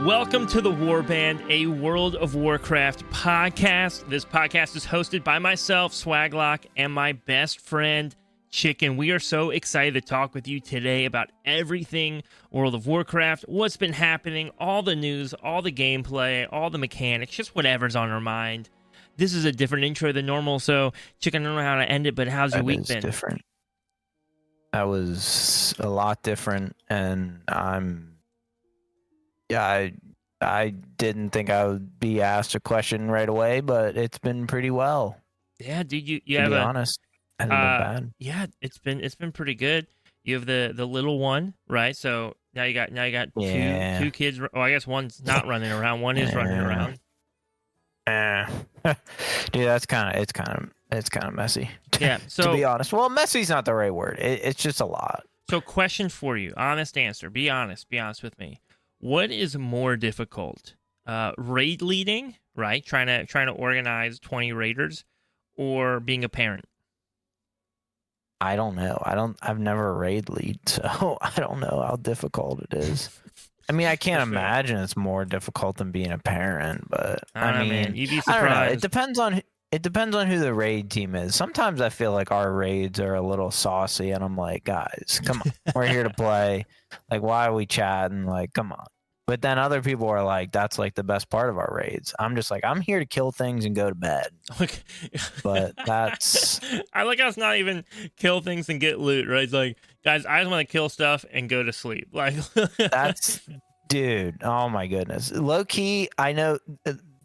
Welcome to the Warband, a World of Warcraft podcast. This podcast is hosted by myself, Swaglock, and my best friend, Chicken. We are so excited to talk with you today about everything World of Warcraft, what's been happening, all the news, all the gameplay, all the mechanics, just whatever's on our mind. This is a different intro than normal, so Chicken, I don't know how to end it, but how's your week been? Different. That was a lot different, and I didn't think I would be asked a question right away, but it's been pretty well. Yeah, dude, you to have be honest, hasn't been bad. Yeah, it's been pretty good. You have the little one, right? So now you got two kids. Oh, I guess one's not running around. One is running around. Dude, it's kind of messy. Yeah. So to be honest, well, messy's not the right word. It's just a lot. So, question for you, honest answer. Be honest with me. What is more difficult, raid leading, right? Trying to organize 20 raiders, or being a parent? I don't know. I've never raid lead, so I don't know how difficult it is. I mean, I can't imagine it's more difficult than being a parent, but I mean, man, you'd be surprised. I don't know. It depends on who the raid team is. Sometimes I feel like our raids are a little saucy, and I'm like, guys, come on, we're here to play. Like, why are we chatting? Like, come on. But then other people are like, that's like the best part of our raids. I'm just like, I'm here to kill things and go to bed. But that's... I like how it's not even kill things and get loot, right? It's like, guys, I just want to kill stuff and go to sleep. Like, that's... Dude, oh my goodness. Low key, I know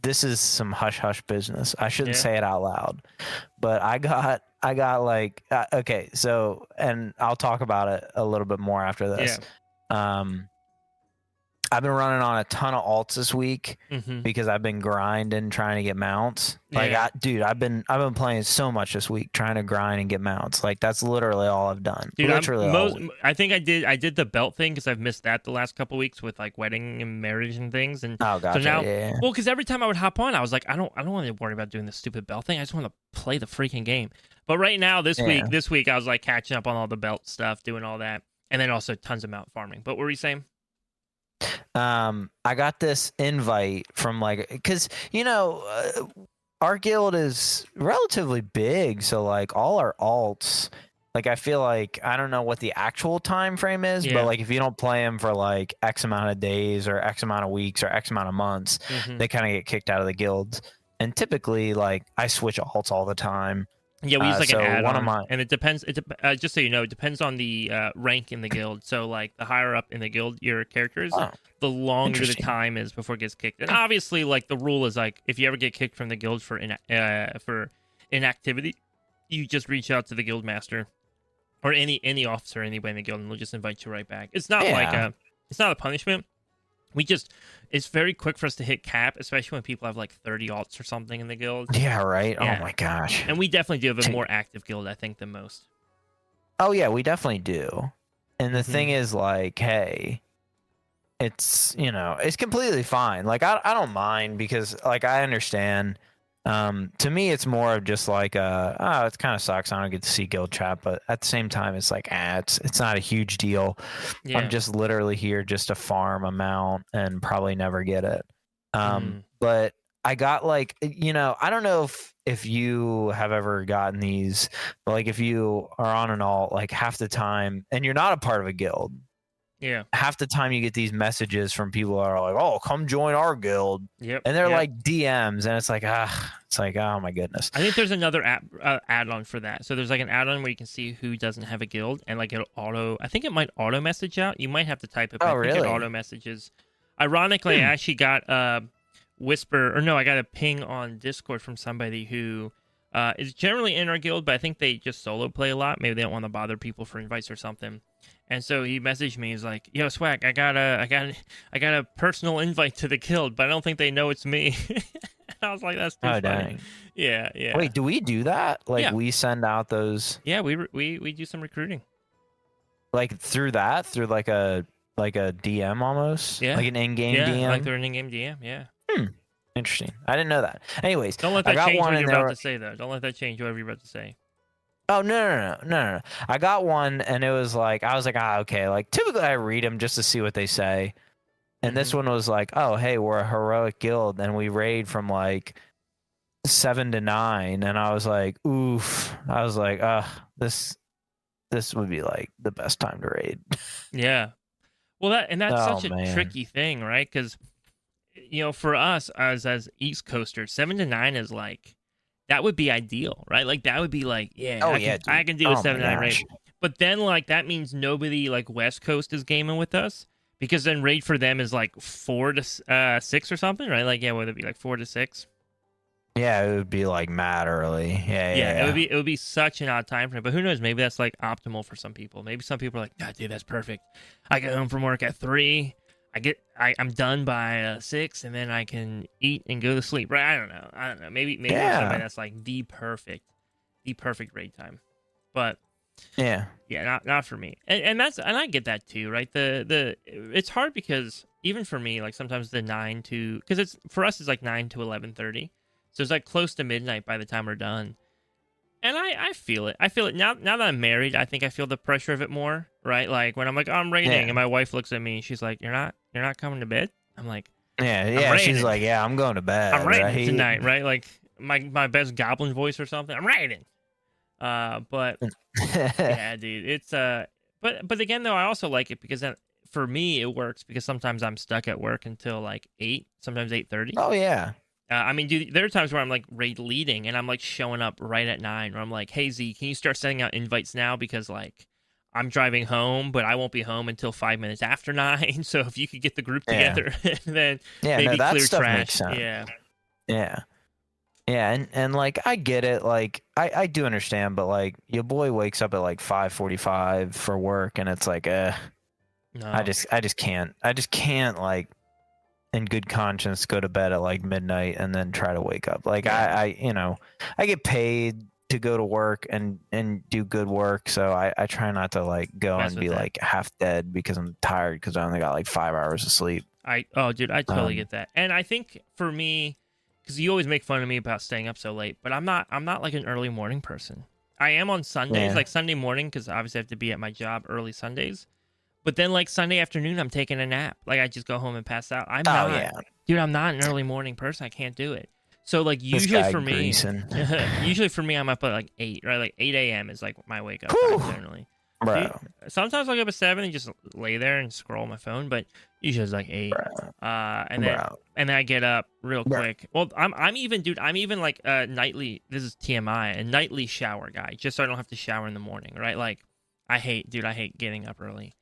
this is some hush hush business. I shouldn't say it out loud, but I got like, okay, so, and I'll talk about it a little bit more after this. Yeah. I've been running on a ton of alts this week because I've been grinding, trying to get mounts. Like, I've been playing so much this week, trying to grind and get mounts. Like, that's literally all I've done. Dude, I think I did the belt thing because I've missed that the last couple weeks with like wedding and marriage and things. And gotcha. So now, yeah. Well, because every time I would hop on, I was like, I don't want to worry about doing this stupid belt thing. I just want to play the freaking game. But right now, this week, I was like catching up on all the belt stuff, doing all that, and then also tons of mount farming. But what were you saying? I got this invite from like, because our guild is relatively big, so like all our alts, like I feel like, I don't know what the actual time frame is, but like if you don't play them for like X amount of days or X amount of weeks or X amount of months, they kind of get kicked out of the guilds. And typically, like, I switch alts all the time. Yeah, we use like an add-on, and it depends. Just so you know, it depends on the rank in the guild. So, like, the higher up in the guild your character is, the longer the time is before it gets kicked. And obviously, like, the rule is like, if you ever get kicked from the guild for inactivity, you just reach out to the guild master or any officer, anybody in the guild, and they'll just invite you right back. It's not it's not a punishment. It's very quick for us to hit cap, especially when people have like 30 alts or something in the guild. Yeah, right? Yeah. Oh my gosh. And we definitely do have a more active guild, I think, than most. Oh yeah, we definitely do. And the thing is, like, hey, it's, it's completely fine. Like, I don't mind because, like, I understand. To me, it's more of just like, it kind of sucks. I don't get to see guild chat, but at the same time, it's like, it's not a huge deal. Yeah. I'm just literally here just to farm a mount and probably never get it. But I got like, I don't know if you have ever gotten these, but like if you are on an alt, like half the time, and you're not a part of a guild. Yeah. Half the time you get these messages from people that are like, "Oh, come join our guild." Yep. And they're like DMs, and it's like, oh my goodness. I think there's another add-on for that. So there's like an add-on where you can see who doesn't have a guild, and like I think it might auto message out. You might have to type it, but I think it auto messages. Ironically, I actually got a I got a ping on Discord from somebody who is generally in our guild, but I think they just solo play a lot. Maybe they don't want to bother people for invites or something. And so he messaged me. He's like, "Yo, Swag, I got a personal invite to the guild, but I don't think they know it's me." And I was like, "That's too funny." Dang. Yeah. Wait, do we do that? Like, we send out those? Yeah, we do some recruiting. Like through like a DM almost. Yeah. Like an in-game DM. Yeah, like they're an in-game DM. Yeah. Interesting. I didn't know that. Anyways, don't let that change what you're about to say, though. Don't let that change whatever you're about to say. Oh, no. I got one, and it was like, I was like, okay. Like, typically I read them just to see what they say. And this one was like, oh, hey, we're a heroic guild, and we raid from like 7 to 9, and I was like, oof. I was like, this would be like the best time to raid. Yeah. Well, that's such a tricky thing, right? Because for us as East Coasters, 7 to 9 is like, that would be ideal, right? Like that would be like, I can do a 7 to 9 raid. But then like that means nobody like West Coast is gaming with us, because then raid for them is like 4 to 6 or something, right? Like would it be like 4 to 6? Yeah, it would be like mad early. Yeah. It would be such an odd time frame. But who knows? Maybe that's like optimal for some people. Maybe some people are like, nah, dude, that's perfect. I get home from work at 3. I'm done by 6, and then I can eat and go to sleep. Right? I don't know. Maybe there's somebody that's like the perfect raid time. But not for me. And I get that too, right? It's hard because even for me, like sometimes the 9 to, because it's for us it's like 9 to 11:30. So it's like close to midnight by the time we're done. And I feel it. I feel it now that I'm married. I think I feel the pressure of it more, right? Like when I'm like, oh, I'm raiding, and my wife looks at me and she's like, You're not coming to bed? I'm like, yeah. She's like, yeah, I'm going to bed. I'm raiding tonight, right? Like my best goblin voice or something. I'm raiding. But yeah, dude, it's but again though, I also like it because then for me it works, because sometimes I'm stuck at work until like 8, sometimes 8:30. Oh yeah. I mean, dude, there are times where I'm like raid leading and I'm like showing up right at 9, or I'm like, hey Z, can you start sending out invites now, because like I'm driving home, but I won't be home until 5 minutes after 9. So if you could get the group together, then maybe that clear stuff trash. Makes sense. Yeah. And like I get it, like I do understand, but like your boy wakes up at like 5:45 for work, and it's like No. I just can't like in good conscience go to bed at like midnight and then try to wake up. Like I get paid to go to work and do good work, so I try not to like go and be like half dead because I'm tired because I only got like 5 hours of sleep. Dude, I totally get that. And I think for me, because you always make fun of me about staying up so late, but I'm not like an early morning person. I am on Sundays, like Sunday morning, because obviously I have to be at my job early Sundays. But then, like, Sunday afternoon, I'm taking a nap. Like, I just go home and pass out. I'm not an early morning person. I can't do it. So, like, usually for me, I'm up at, like, 8, right? Like, 8 a.m. is, like, my wake-up time, generally. Bro. Dude, sometimes I'll get up at 7 and just lay there and scroll my phone, but usually it's, like, 8. And then I get up real quick. Well, I'm even, like, nightly, this is TMI, a nightly shower guy, just so I don't have to shower in the morning, right? Like, I hate getting up early.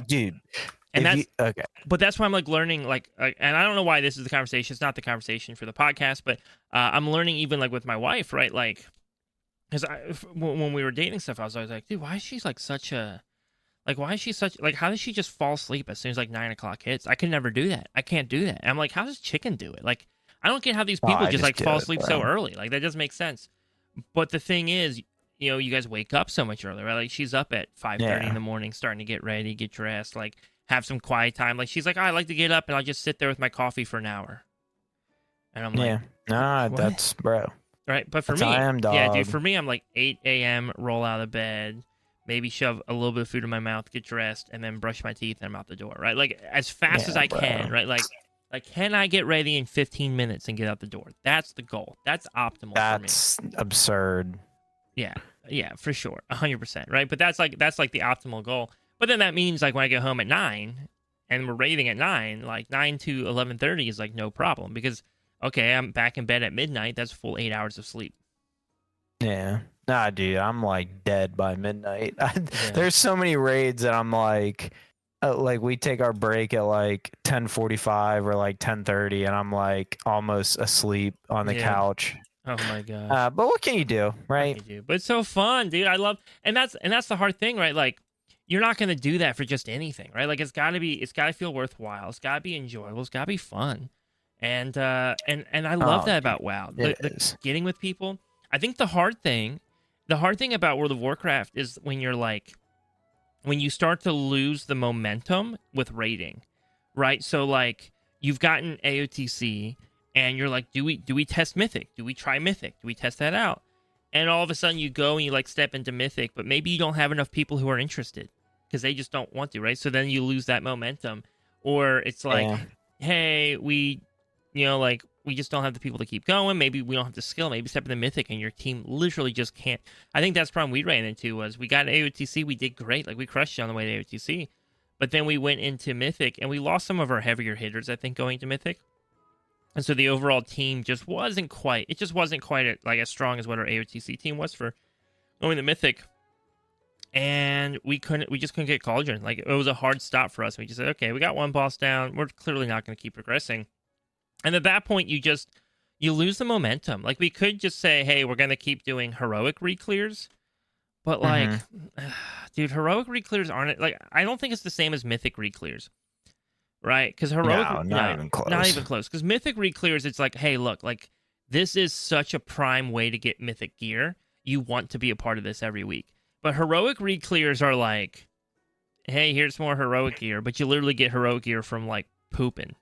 Dude. And but that's why I'm like learning, like, and I don't know why this is the conversation. It's not the conversation for the podcast, but I'm learning even like with my wife, right? Like, because when we were dating stuff, I was always like, dude, why is she like such a, like, why is she such, like, how does she just fall asleep as soon as like 9 o'clock hits? I can never do that. I can't do that. And I'm like, how does chicken do it? Like, I don't get how these people just like fall asleep so early. Like, that doesn't make sense. But the thing is, you guys wake up so much earlier, right? Like, she's up at 5:30 in the morning, starting to get ready, get dressed, like, have some quiet time. Like, she's like, I like to get up and I'll just sit there with my coffee for an hour. And I'm like, that's bro. Right, but for me, dude, for me, I'm like 8 a.m., roll out of bed, maybe shove a little bit of food in my mouth, get dressed, and then brush my teeth, and I'm out the door, right? Like, as fast as I can, right? Like, can I get ready in 15 minutes and get out the door? That's the goal. That's optimal for me. That's absurd. Yeah, for sure, 100%, right? But that's like the optimal goal. But then that means like when I get home at 9, and we're raiding at 9, like 9 to 11:30 is like no problem, because okay, I'm back in bed at midnight. That's a full 8 hours of sleep. Yeah, nah, dude, I'm like dead by midnight. There's so many raids that I'm like we take our break at like 10:45 or like 10:30, and I'm like almost asleep on the couch. Oh my god! But what can you do, right? But it's so fun, dude. I love, and that's the hard thing, right? Like, you're not gonna do that for just anything, right? Like, it's gotta feel worthwhile. It's gotta be enjoyable. It's gotta be fun, and I love that about WoW. The getting with people. I think the hard thing about World of Warcraft is when you start to lose the momentum with raiding, right? So like, you've gotten AOTC. And you're like, do we test Mythic? Do we try Mythic? Do we test that out? And all of a sudden you go and you like step into Mythic, but maybe you don't have enough people who are interested because they just don't want to, right? So then you lose that momentum. or it's like, hey, we just don't have the people to keep going. Maybe we don't have the skill. Maybe step in the Mythic and your team literally just can't. I think that's the problem we ran into was we got AOTC. We did great. Like, we crushed you on the way to AOTC. But then we went into Mythic, and we lost some of our heavier hitters, I think, going to Mythic. And so the overall team just wasn't quite as strong as what our AOTC team was for going to Mythic. And we just couldn't get Cauldron. Like, it was a hard stop for us. We just said, okay, we got one boss down. We're clearly not going to keep progressing. And at that point, you lose the momentum. Like, we could just say, hey, we're going to keep doing heroic reclears. But, like, dude, heroic reclears aren't, like, I don't think it's the same as mythic reclears. Right? Because heroic... not even close. Not even close. Because mythic reclears, it's like, hey, look, like, this is such a prime way to get mythic gear. You want to be a part of this every week. But heroic reclears are like, hey, here's more heroic gear. But you literally get heroic gear from, like, pooping.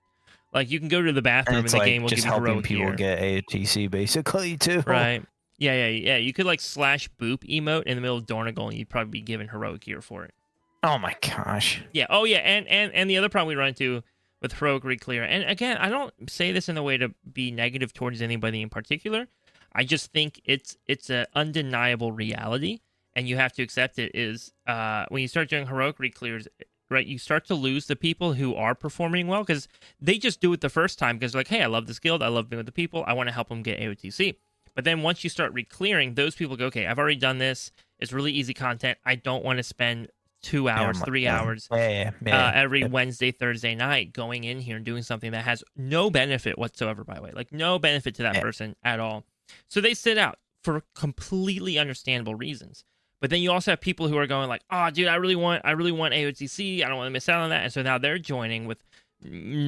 Like, you can go to the bathroom and the game will give you heroic gear. Just helping people get AOTC, basically, too. Right. Yeah. You could, like, slash boop emote in the middle of Dornagle, and you'd probably be given heroic gear for it. Oh, my gosh. Yeah. Oh, yeah. And the other problem we run into with heroic reclear, and again, I don't say this in a way to be negative towards anybody in particular. I just think it's an undeniable reality, and you have to accept it, is when you start doing heroic reclears, right, you start to lose the people who are performing well, because they just do it the first time because, like, hey, I love this guild, I love being with the people, I want to help them get AOTC. But then once you start reclearing, those people go, okay, I've already done this, it's really easy content, I don't want to spend 2 hours, 3 hours every Wednesday, Thursday night going in here and doing something that has no benefit whatsoever, by the way. Like, no benefit to that person at all. So they sit out for completely understandable reasons. But then you also have people who are going like, oh, dude, I really want AOTC. I don't want to miss out on that. And so now they're joining with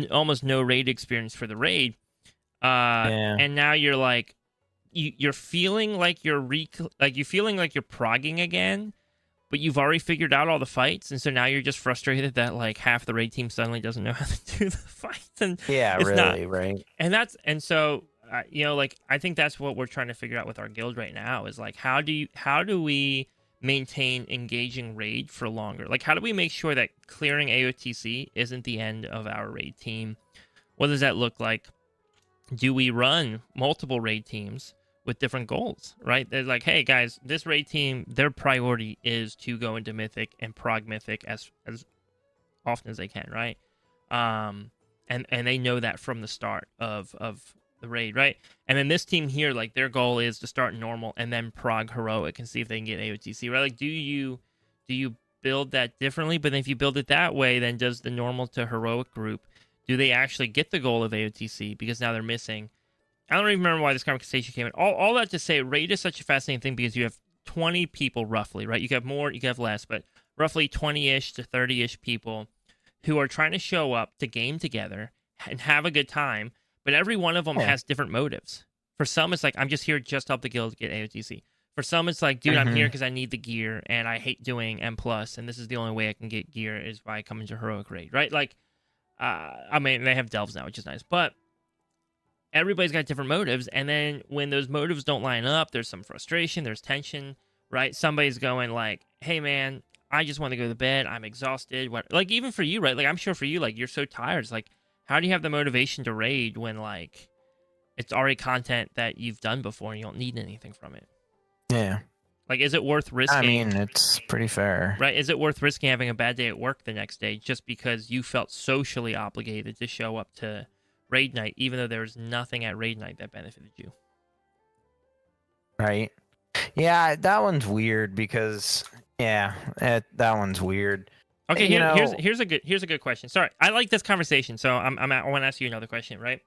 almost no raid experience for the raid. And now you're like, you're feeling like you're progging again, but you've already figured out all the fights. And so now you're just frustrated that, like, half the raid team suddenly doesn't know how to do the fights. And it's really, right. And so, like, I think that's what we're trying to figure out with our guild right now is, like, how do we maintain engaging raid for longer? Like, how do we make sure that clearing AOTC isn't the end of our raid team? What does that look like? Do we run multiple raid teams with different goals, right? They're like, hey guys, this raid team, their priority is to go into Mythic and prog Mythic as often as they can, right? And they know that from the start of the raid, right? And then this team here, like, their goal is to start normal and then prog heroic and see if they can get AOTC, right? Like, do you build that differently? But then if you build it that way, then does the normal to heroic group, do they actually get the goal of AOTC? Because now they're missing. I don't even remember why this conversation came in. All that to say, raid is such a fascinating thing because you have 20 people roughly, right? You can have more, you can have less, but roughly 20-ish to 30-ish people who are trying to show up to game together and have a good time. But every one of them has different motives. For some, it's like, I'm just here just to help the guild get AOTC. For some, it's like, dude, I'm here because I need the gear, and I hate doing M+, and this is the only way I can get gear is by coming to Heroic Raid, right? Like, I mean, they have delves now, which is nice. But everybody's got different motives, and then when those motives don't line up, there's some frustration, there's tension, right? Somebody's going like, hey, man, I just want to go to bed. I'm exhausted. What? Like, even for you, right? Like, I'm sure for you, like, you're so tired. It's like, how do you have the motivation to raid when, like, it's already content that you've done before and you don't need anything from it? Yeah. Like, is it worth risking? I mean, it's pretty fair. Right? Is it worth risking having a bad day at work the next day just because you felt socially obligated to show up to raid night, even though there was nothing at raid night that benefited you? Right. Yeah, that one's weird because, that one's weird. Okay, here's a good question. Sorry, I like this conversation, so I want to ask you another question, right?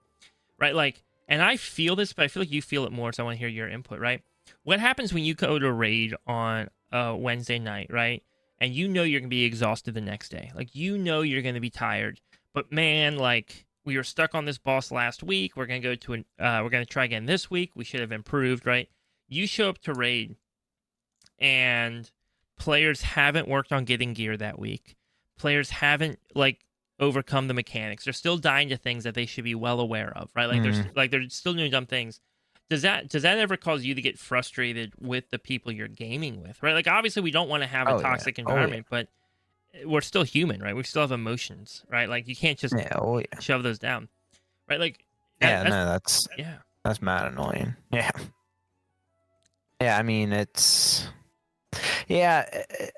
Right, like, and I feel this, but I feel like you feel it more, so I want to hear your input, right? What happens when you go to raid on a Wednesday night, right? And you know you're gonna be exhausted the next day, like, you know you're gonna be tired, but man, like, we were stuck on this boss last week. We're gonna go to we're gonna try again this week. We should have improved, right? You show up to raid, and players haven't worked on getting gear that week. Players haven't, like, overcome the mechanics. They're still dying to things that they should be well aware of, right? Like, they're still doing dumb things. Does that ever cause you to get frustrated with the people you're gaming with, right? Like, obviously we don't want to have a toxic environment, but we're still human, right? We still have emotions, right? Like you can't just shove those down, right? Like that's yeah, that's mad annoying. Yeah, yeah. I mean, it's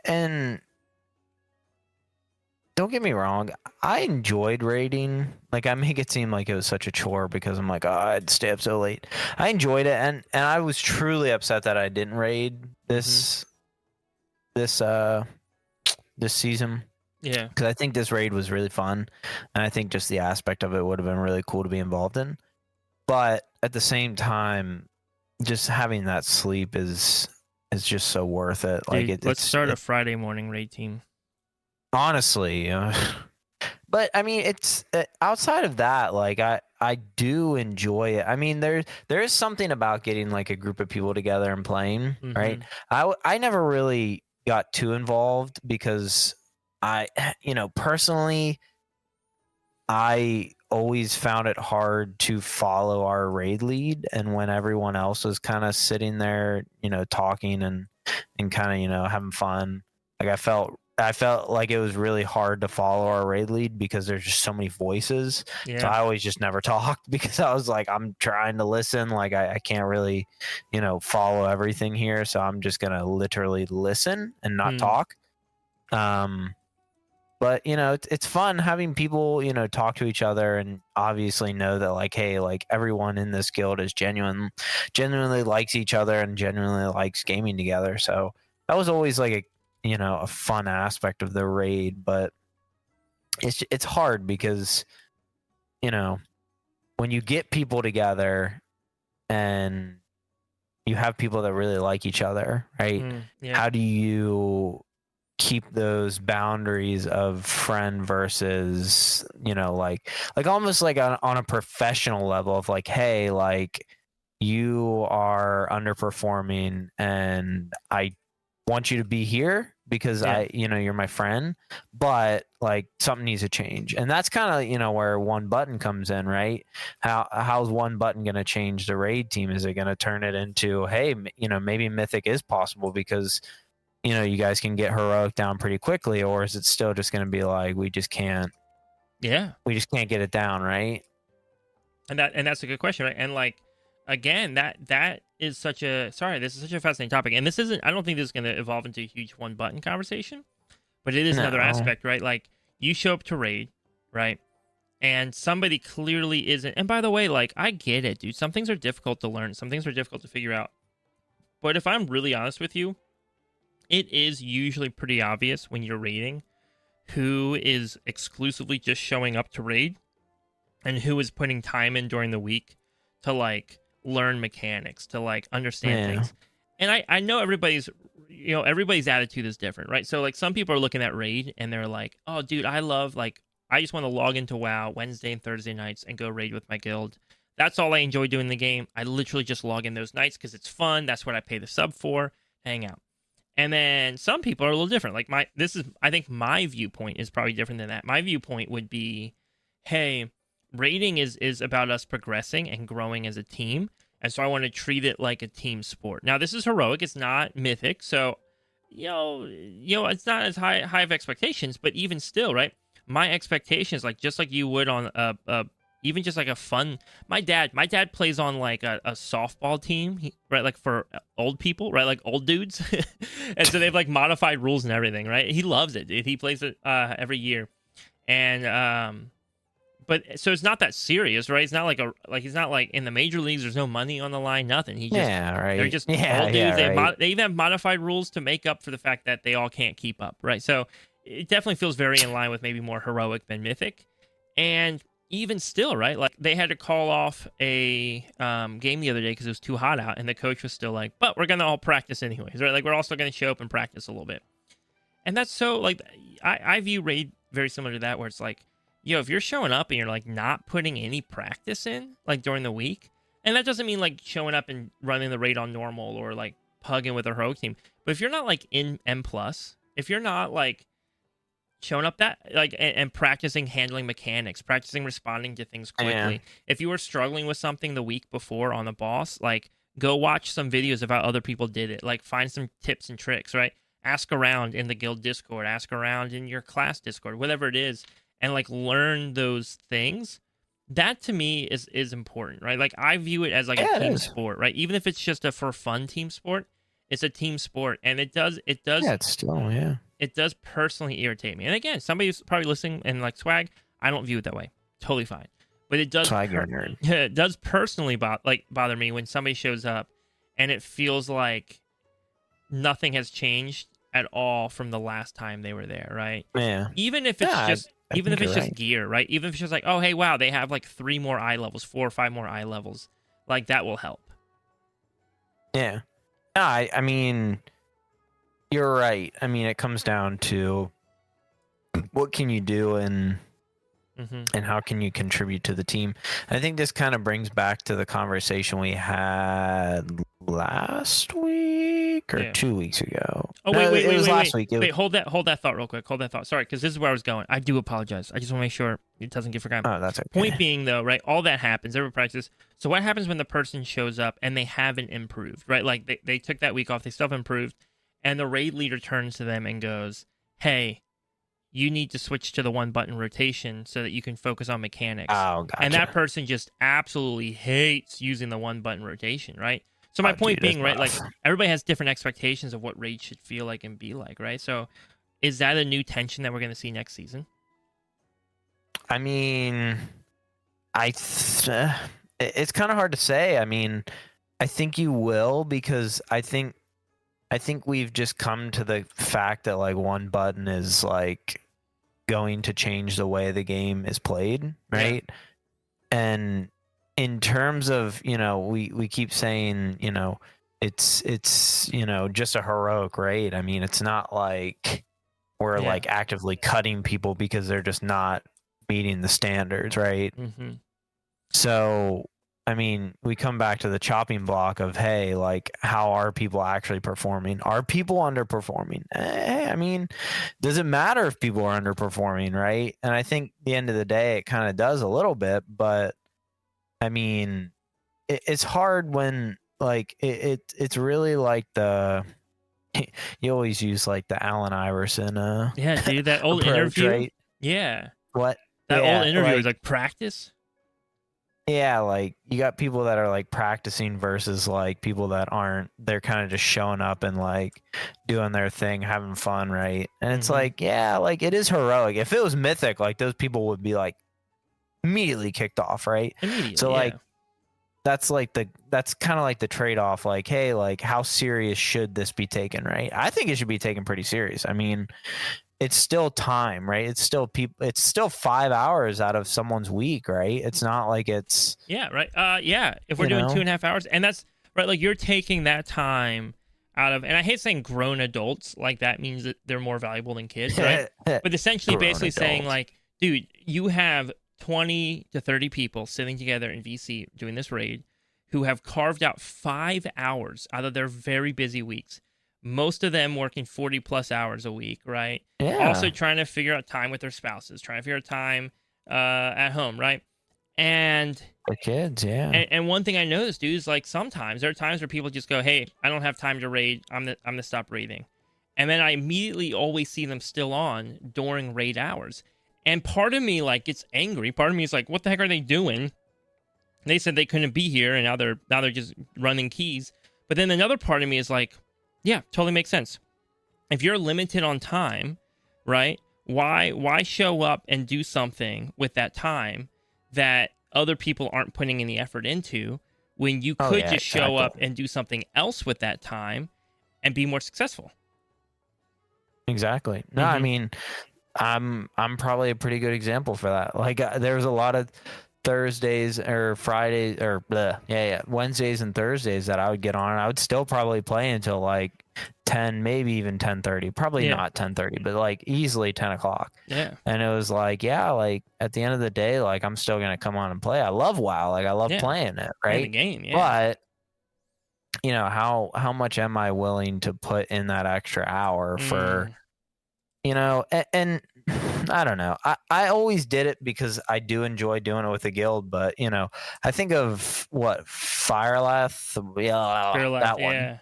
and don't get me wrong, I enjoyed raiding. Like I make it seem like it was such a chore because I'm like, oh, I'd stay up so late. I enjoyed it, and I was truly upset that I didn't raid this season. Yeah, because I think this raid was really fun, and I think just the aspect of it would have been really cool to be involved in. But at the same time, just having that sleep is just so worth it. dude, Like let's start a Friday morning raid team. Honestly, but I mean, it's outside of that. Like I do enjoy it. I mean, there is something about getting like a group of people together and playing, right? I never really got too involved because I, personally, I always found it hard to follow our raid lead, and when everyone else was kind of sitting there, talking and kind of having fun, like I felt like it was really hard to follow our raid lead because there's just so many voices. Yeah. So I always just never talked because I was like, I'm trying to listen. Like I can't really, follow everything here. So I'm just going to literally listen and not talk. But it's fun having people, talk to each other and obviously know that like, hey, like everyone in this guild is genuinely likes each other and genuinely likes gaming together. So that was always like a fun aspect of the raid. But it's hard because when you get people together and you have people that really like each other, right? How do you keep those boundaries of friend versus like almost like on a professional level of like, hey, like you are underperforming and I want you to be here because you're my friend, but like something needs to change. And that's kind of where one button comes in, right? How's one button going to change the raid team? Is it going to turn it into, hey, maybe mythic is possible because you guys can get heroic down pretty quickly, or is it still just going to be like we just can't get it down, right? And that's a good question, right? And like again, this is such a fascinating topic, and this isn't, I don't think this is going to evolve into a huge one button conversation, but it is another aspect, right? Like you show up to raid, right? And somebody clearly isn't, and by the way, like I get it, dude, some things are difficult to learn, some things are difficult to figure out, but if I'm really honest with you, it is usually pretty obvious when you're raiding who is exclusively just showing up to raid and who is putting time in during the week to like learn mechanics, to like understand things. And I know everybody's attitude is different, right? So like some people are looking at raid and they're like, oh dude, I just want to log into WoW Wednesday and Thursday nights and go raid with my guild. That's all I enjoy doing in the game. I literally just log in those nights because it's fun. That's what I pay the sub for. Hang out. And then some people are a little different. Like I think my viewpoint is probably different than that. My viewpoint would be, hey, raiding is about us progressing and growing as a team. And so I want to treat it like a team sport. Now, this is heroic. It's not mythic. So, it's not as high of expectations, but even still, right? My expectations, like just like you would on even just like a fun. My dad plays on like a softball team, right? Like for old people, right? Like old dudes, and so they have like modified rules and everything, right? He loves it, dude. He plays it every year, and but so it's not that serious, right? It's not like he's not like in the major leagues. There's no money on the line, nothing. He just they're just old dudes. They even have modified rules to make up for the fact that they all can't keep up, right? So it definitely feels very in line with maybe more heroic than mythic, and even still, right? Like they had to call off a game the other day because it was too hot out, and the coach was still like, "But we're gonna all practice anyways, right? Like we're also gonna show up and practice a little bit." And that's so like I view raid very similar to that, where it's like, if you're showing up and you're like not putting any practice in like during the week, and that doesn't mean like showing up and running the raid on normal or like pugging with a heroic team, but if you're not like in M+, if you're not like showing up that like and practicing handling mechanics, practicing responding to things quickly. If you were struggling with something the week before on the boss, like go watch some videos of how other people did it. Like find some tips and tricks, right? ask around in the guild Discord, ask around in your class Discord, whatever it is, and like learn those things. That to me is important, right? Like I view it as like a team sport, right? Even if it's just a for fun team sport, it's a team sport, and it does yeah, it's still, yeah, it does personally irritate me. And again, somebody who's probably listening and like swag, I don't view it that way. Totally fine. But it does it does personally bother me when somebody shows up and it feels like nothing has changed at all from the last time they were there, right? Yeah. Even if it's just gear, right? Even if it's just like, oh hey, wow, they have like 3 more eye levels, 4 or 5 more eye levels. Like that will help. Yeah. No, I mean, you're right. I mean, it comes down to what can you do and how can you contribute to the team. I think this kind of brings back to the conversation we had last week or 2 weeks ago. Oh, wait, it was last week. Wait, hold that thought real quick. Hold that thought. Sorry, because this is where I was going. I do apologize. I just want to make sure it doesn't get forgotten. Oh, that's okay. Point being, though, right, all that happens. Every practice. So what happens when the person shows up and they haven't improved, right? Like they took that week off, they still improved, and the raid leader turns to them and goes, hey, you need to switch to the 1-button rotation so that you can focus on mechanics. Oh, gotcha. And that person just absolutely hates using the 1-button rotation, right? So my point being, right, like everybody has different expectations of what raid should feel like and be like, right? So is that a new tension that we're going to see next season? I mean, it's kind of hard to say. I mean, I think you will, because I think we've just come to the fact that like 1 button is like going to change the way the game is played, right? Yeah. And in terms of, you know, we keep saying, you know, it's you know, just a heroic raid. I mean, it's not like we're like actively cutting people because they're just not meeting the standards, right? So I mean, we come back to the chopping block of, hey, like, how are people actually performing? Are people underperforming? I mean, does it matter if people are underperforming, right? And I think at the end of the day, it kind of does a little bit, but I mean, it's hard when like it's really like you always use like the Allen Iverson yeah, dude, that old interview, right? Yeah, what that old interview was like practice. Yeah, like you got people that are like practicing versus like people that aren't. They're kind of just showing up and like doing their thing, having fun, right? And it's like, yeah, like it is heroic. If it was mythic, like those people would be like immediately kicked off, right? Immediately. So like that's kind of like the trade-off. Like, hey, like how serious should this be taken, right? I think it should be taken pretty serious. I mean, it's still time, right? It's still people. It's still 5 hours out of someone's week, right? It's not like it's right. If we're doing 2.5 hours, and that's right, like you're taking that time out of, and I hate saying grown adults, like that means that they're more valuable than kids, right? But essentially, basically saying like, dude, you have 20 to 30 people sitting together in VC doing this raid, who have carved out 5 hours out of their very busy weeks. Most of them working 40 plus hours a week, right? Yeah. Also trying to figure out time with their spouses, trying to figure out time at home, right? And the kids, yeah. And one thing I noticed, dude, is like sometimes there are times where people just go, "Hey, I don't have time to raid. I'm gonna stop raiding," and then I immediately always see them still on during raid hours. And part of me like gets angry. Part of me is like, "What the heck are they doing?" They said they couldn't be here, and now they're just running keys. But then another part of me is like, yeah, totally makes sense. If you're limited on time, right? Why show up and do something with that time that other people aren't putting any effort into when you could just show up and do something else with that time and be more successful? Exactly. No, I mean, I'm probably a pretty good example for that. Like there was a lot of Thursdays or Fridays or Wednesdays and Thursdays that I would get on, and I would still probably play until like 10, maybe even 10:30. Probably not 10:30, but like easily 10 o'clock. Yeah. And it was like, like at the end of the day, like I'm still gonna come on and play. I love WoW. Like I love playing it, right? The game, But you know, how much am I willing to put in that extra hour for, you know, and I don't know. I always did it because I do enjoy doing it with the guild, but you know, I think of what Fireleth, that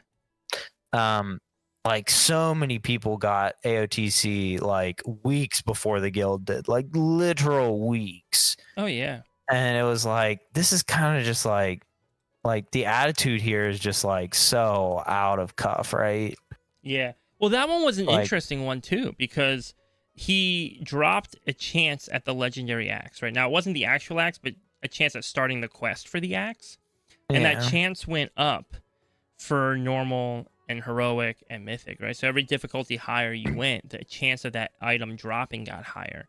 one. like so many people got AOTC like weeks before the guild did, like literal weeks. Oh yeah. And it was like, this is kind of just like the attitude here is just like so out of cuff, right? Yeah. Well, that one was an Like, interesting one too, because he dropped a chance at the legendary axe, right? Now it wasn't the actual axe, but a chance at starting the quest for the axe. And that chance went up for normal and heroic and mythic, right? So every difficulty higher you went, the chance of that item dropping got higher.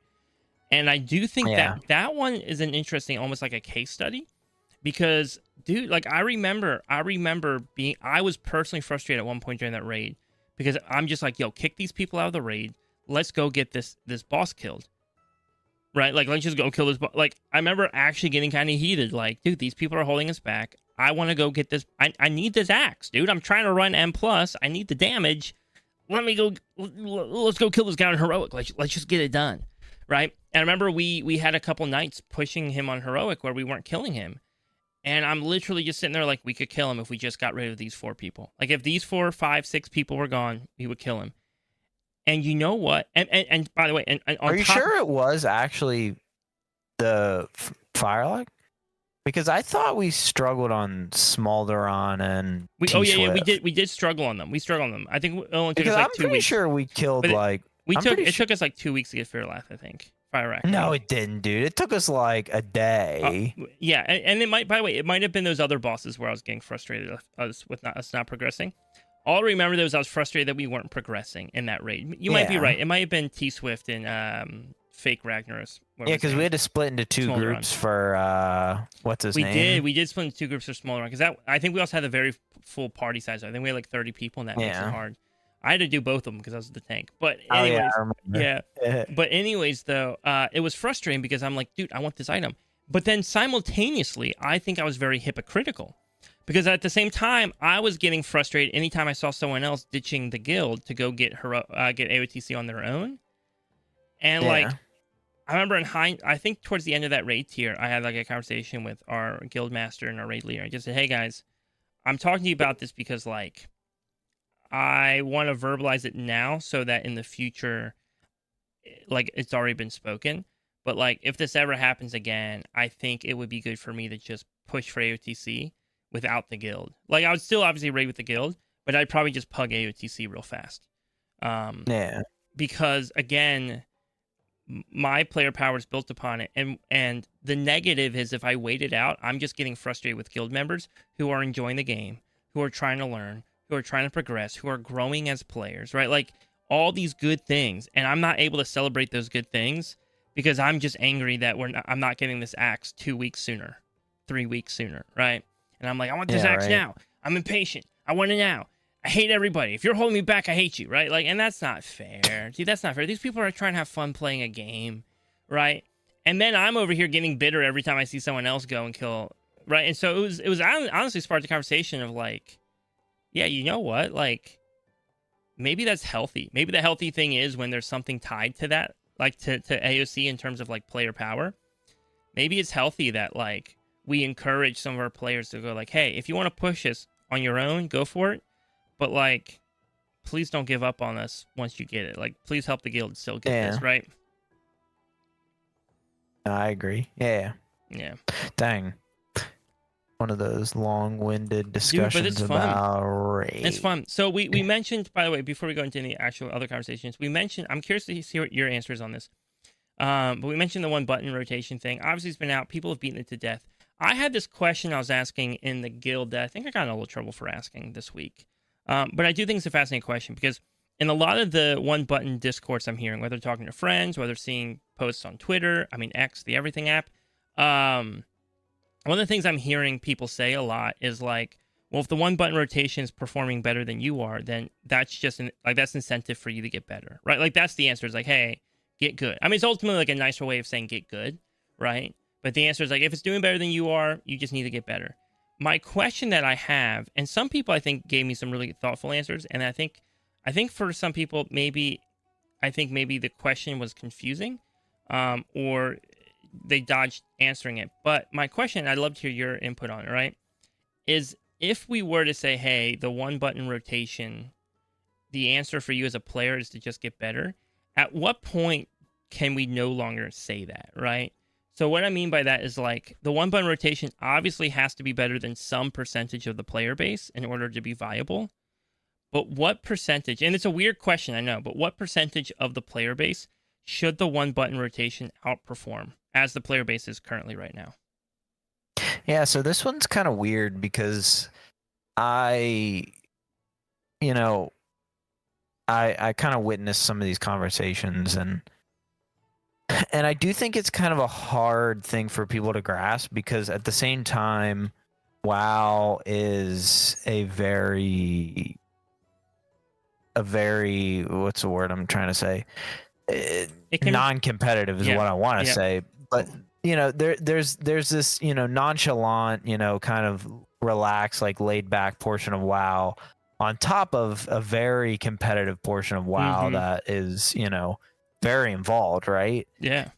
And I do think that one is an interesting, almost like a case study, because dude, like I remember I was personally frustrated at one point during that raid, because I'm just like, yo, kick these people out of the raid. Let's go get this boss killed. Right? Like, let's just go kill this boss. Like, I remember actually getting kind of heated. Like, dude, these people are holding us back. I want to go get this. I need this axe, dude. I'm trying to run M+. I need the damage. Let's go kill this guy on heroic. Let's just get it done. Right? And I remember we had a couple nights pushing him on heroic where we weren't killing him. And I'm literally just sitting there like, we could kill him if we just got rid of these 4 people. Like, if these 4, 5, 6 people were gone, we would kill him. And you know what? And by the way, and on are you sure it was actually the Firelink? Because I thought we struggled on Smolderon and we did struggle on them. We struggled on them. I think it only took us like 2 weeks. I'm pretty sure we killed it took us like 2 weeks to get Fairlath, I think. Firelink. No, it didn't, dude. It took us like a day. Yeah, and it might. By the way, it might have been those other bosses where I was getting frustrated with us not progressing. All I remember was I was frustrated that we weren't progressing in that raid. You might be right. It might have been T-Swift and Fake Ragnaros. Yeah, because we had to split into 2 groups for what's his name? We did split into 2 groups for Smolderon, because I think we also had a very full party size. I think we had like 30 people, and that makes it hard. I had to do both of them because I was the tank. But anyways, But anyways, though, it was frustrating because I'm like, dude, I want this item. But then simultaneously, I think I was very hypocritical. Because at the same time, I was getting frustrated anytime I saw someone else ditching the guild to go get AOTC on their own. And like, I remember I think towards the end of that raid tier, I had like a conversation with our guild master and our raid leader. I just said, hey guys, I'm talking to you about this because like, I want to verbalize it now so that in the future, like it's already been spoken. But like, if this ever happens again, I think it would be good for me to just push for AOTC without the guild. Like, I would still obviously raid with the guild, but I'd probably just pug AOTC real fast. Because again, my player power is built upon it, and the negative is if I wait it out, I'm just getting frustrated with guild members who are enjoying the game, who are trying to learn, who are trying to progress, who are growing as players, right? Like all these good things, and I'm not able to celebrate those good things because I'm just angry that I'm not getting this axe 2 weeks sooner, 3 weeks sooner, right? And I'm like, I want this axe now. I'm impatient. I want it now. I hate everybody. If you're holding me back, I hate you, right? Like, and that's not fair. Dude, that's not fair. These people are trying to have fun playing a game, right? And then I'm over here getting bitter every time I see someone else go and kill, right? And so it was honestly sparked a conversation of like, yeah, you know what? Like, maybe that's healthy. Maybe the healthy thing is when there's something tied to that, like to AOC in terms of like player power. Maybe it's healthy that like we encourage some of our players to go like, hey, if you want to push this on your own, go for it. But like, please don't give up on us once you get it. Like, please help the guild still get this, right? I agree. Yeah. Dang. One of those long-winded discussions about raid. It's fun. So we mentioned, by the way, before we go into any actual other conversations, we mentioned, I'm curious to see what your answer is on this. But we mentioned the 1-button rotation thing. Obviously, it's been out. People have beaten it to death. I had this question I was asking in the guild that I think I got in a little trouble for asking this week. But I do think it's a fascinating question because in a lot of the 1-button discourse I'm hearing, whether talking to friends, whether seeing posts on Twitter, X, the Everything app, one of the things I'm hearing people say a lot is like, well, if the 1-button rotation is performing better than you are, then that's just that's incentive for you to get better, right? Like that's the answer is like, hey, get good. It's ultimately like a nicer way of saying get good, right? But the answer is like, if it's doing better than you are, you just need to get better. My question that I have, and some people I think gave me some really thoughtful answers, and I think for some people maybe the question was confusing, or they dodged answering it. But my question, I'd love to hear your input on it, right? Is if we were to say, hey, the 1-button rotation, the answer for you as a player is to just get better, at what point can we no longer say that, right? So what I mean by that is like the one button rotation obviously has to be better than some percentage of the player base in order to be viable. But what percentage, and it's a weird question, I know, but what percentage of the player base should the one button rotation outperform as the player base is currently right now? Yeah, so this one's kind of weird because I kind of witnessed some of these conversations, and I do think it's kind of a hard thing for people to grasp because at the same time, WoW is a very what's the word I'm trying to say? Non-competitive is what I want to say, but there's this nonchalant, kind of relaxed, like laid back portion of WoW on top of a very competitive portion of WoW that is very involved, right? Yeah.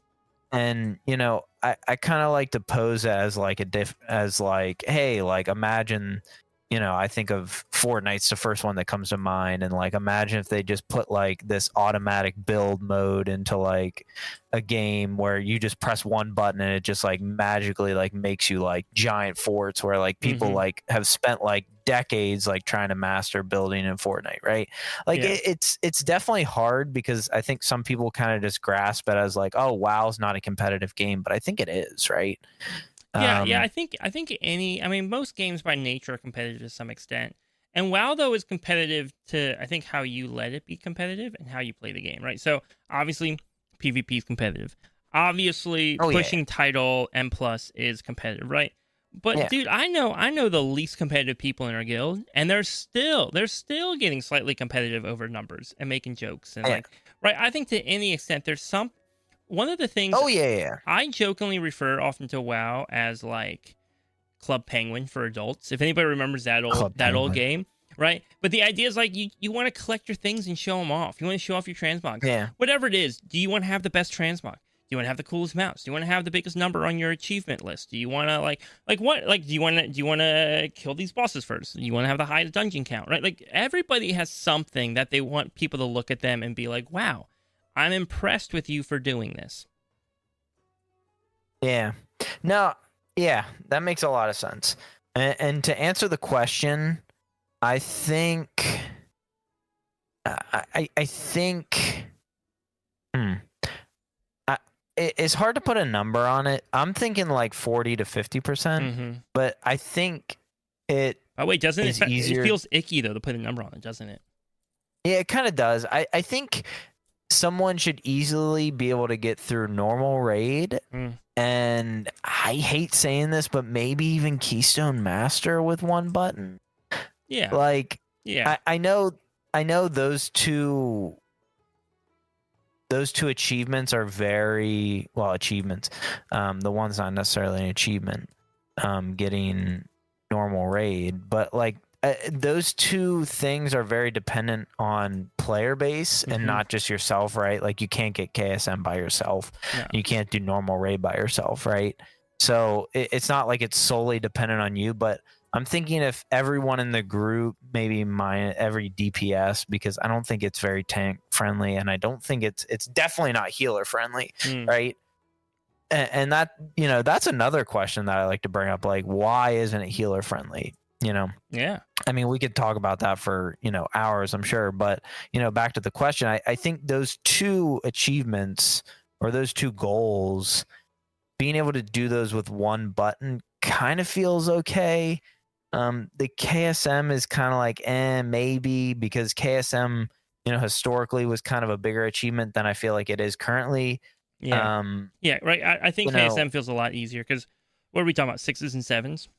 And I kind of like to pose it as like hey, like imagine, I think of Fortnite's the first one that comes to mind, and like imagine if they just put like this automatic build mode into like a game where you just press one button and it just like magically like makes you like giant forts where like people like have spent like decades like trying to master building in Fortnite, right? Like it's definitely hard because I think some people kind of just grasp it as like, oh, WoW's not a competitive game, but I think it is, right? Yeah. I think most games by nature are competitive to some extent. And WoW, though, is competitive to, I think, how you let it be competitive and how you play the game, right? So, obviously, PvP is competitive. Obviously, pushing title M+ is competitive, right? But, dude, I know the least competitive people in our guild, and they're still getting slightly competitive over numbers and making jokes. And, right? I think to any extent, there's some... One of the things I jokingly refer often to WoW as like Club Penguin for adults. If anybody remembers that old game, right? But the idea is like you want to collect your things and show them off. You want to show off your transmogs. Yeah. Whatever it is, do you want to have the best transmog? Do you want to have the coolest mouse? Do you want to have the biggest number on your achievement list? Do you want to do you want to kill these bosses first? Do you want to have the highest dungeon count, right? Like everybody has something that they want people to look at them and be like, "Wow, I'm impressed with you for doing this." Yeah. No, yeah, that makes a lot of sense. And to answer the question, I think it's hard to put a number on it. I'm thinking like 40 to 50%, but I think it By the way, doesn't it easier. It feels icky though to put a number on it, doesn't it? Yeah, it kind of does. I think someone should easily be able to get through normal raid, and I hate saying this, but maybe even Keystone Master with one button. Yeah. Like, yeah. I know those two achievements are very well achievements. The one's not necessarily an achievement, getting normal raid, but like those two things are very dependent on player base and not just yourself, right? Like you can't get KSM by yourself. No. You can't do normal raid by yourself, right? So it's not like it's solely dependent on you, but I'm thinking if everyone in the group, maybe every DPS, because I don't think it's very tank friendly, and I don't think it's definitely not healer friendly, right? And that, that's another question that I like to bring up. Like, why isn't it healer friendly? Yeah. I mean, we could talk about that for, hours, I'm sure. But, back to the question, I think those two achievements or those two goals, being able to do those with one button kind of feels okay. The KSM is kind of like, maybe, because KSM, historically was kind of a bigger achievement than I feel like it is currently. Yeah. Yeah, right. I think KSM feels a lot easier because what are we talking about? 6s and 7s?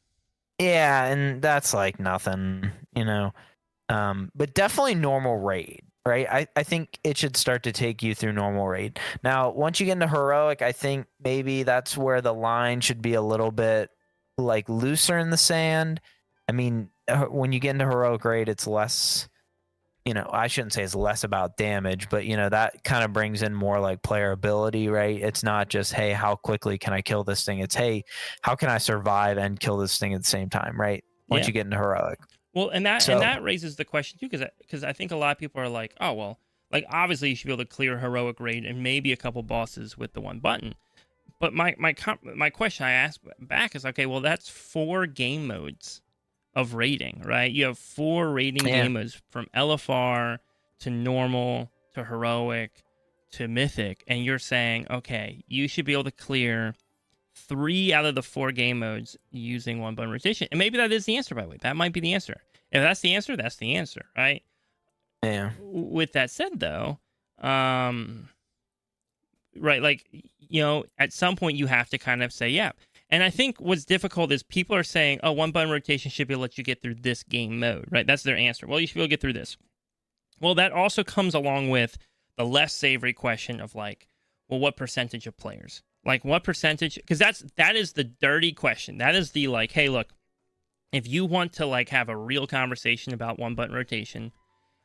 Yeah, and that's like nothing, but definitely normal raid, right? I think it should start to take you through normal raid. Now, once you get into heroic, I think maybe that's where the line should be a little bit like looser in the sand. I mean, when you get into heroic raid, it's less, I shouldn't say it's less about damage, but that kind of brings in more like player ability, right? It's not just, hey, how quickly can I kill this thing? It's, hey, how can I survive and kill this thing at the same time, right? Once you get into heroic. Well, and that raises the question too, because I think a lot of people are like, oh well, like obviously you should be able to clear heroic raid and maybe a couple bosses with the one button. But my question I ask back is, okay, well that's 4 game modes of raiding, right? You have 4 raiding game modes from LFR to normal to heroic to mythic, and you're saying, okay, you should be able to clear 3 out of the 4 game modes using one button rotation. And maybe that is the answer, by the way. That might be the answer. If that's the answer, that's the answer, right? Yeah. With that said, though, right, like, you know, at some point you have to kind of say, yeah. And I think what's difficult is people are saying, oh, one button rotation should be able to let you get through this game mode, right? That's their answer. Well, you should be able to get through this. Well, that also comes along with the less savory question of like, well, what percentage of players? Like what percentage? Because that is the dirty question. That is the like, hey, look, if you want to like have a real conversation about one button rotation,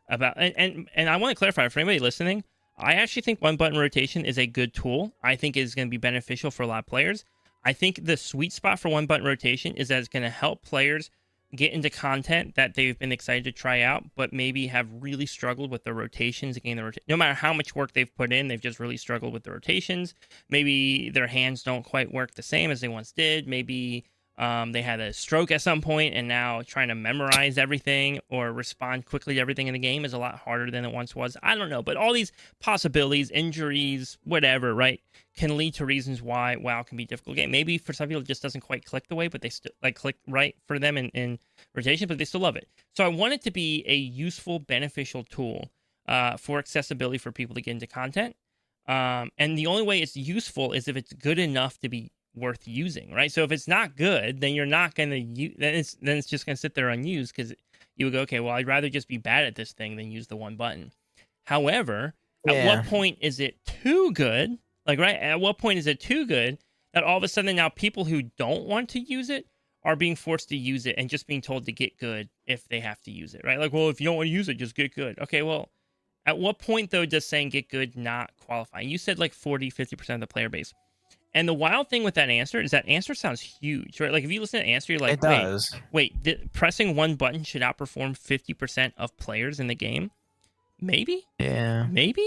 about and I want to clarify for anybody listening, I actually think one button rotation is a good tool. I think it's going to be beneficial for a lot of players. I think the sweet spot for one button rotation is that it's going to help players get into content that they've been excited to try out, but maybe have really struggled with the rotations. Again, no matter how much work they've put in, they've just really struggled with the rotations. Maybe their hands don't quite work the same as they once did. Maybe they had a stroke at some point, and now trying to memorize everything or respond quickly to everything in the game is a lot harder than it once was. I don't know, but all these possibilities, injuries, whatever, right, can lead to reasons why WoW can be a difficult game. Maybe for some people it just doesn't quite click the way, but they still like click right for them in rotation, but they still love it. So I want it to be a useful, beneficial tool for accessibility for people to get into content. And the only way it's useful is if it's good enough to be worth using, right? So if it's not good, then you're not going to use, then it's just going to sit there unused, because you would go, okay, well, I'd rather just be bad at this thing than use the one button. However, at what point is it too good? Like, right, at what point is it too good that all of a sudden now people who don't want to use it are being forced to use it and just being told to get good if they have to use it, right? Like, well, if you don't want to use it, just get good. Okay, well, at what point, though, does saying get good not qualify? You said like 40-50% of the player base. And the wild thing with that answer is that answer sounds huge, right? Like if you listen to the answer, you're like, wait, pressing one button should outperform 50% of players in the game? Maybe? Yeah. Maybe?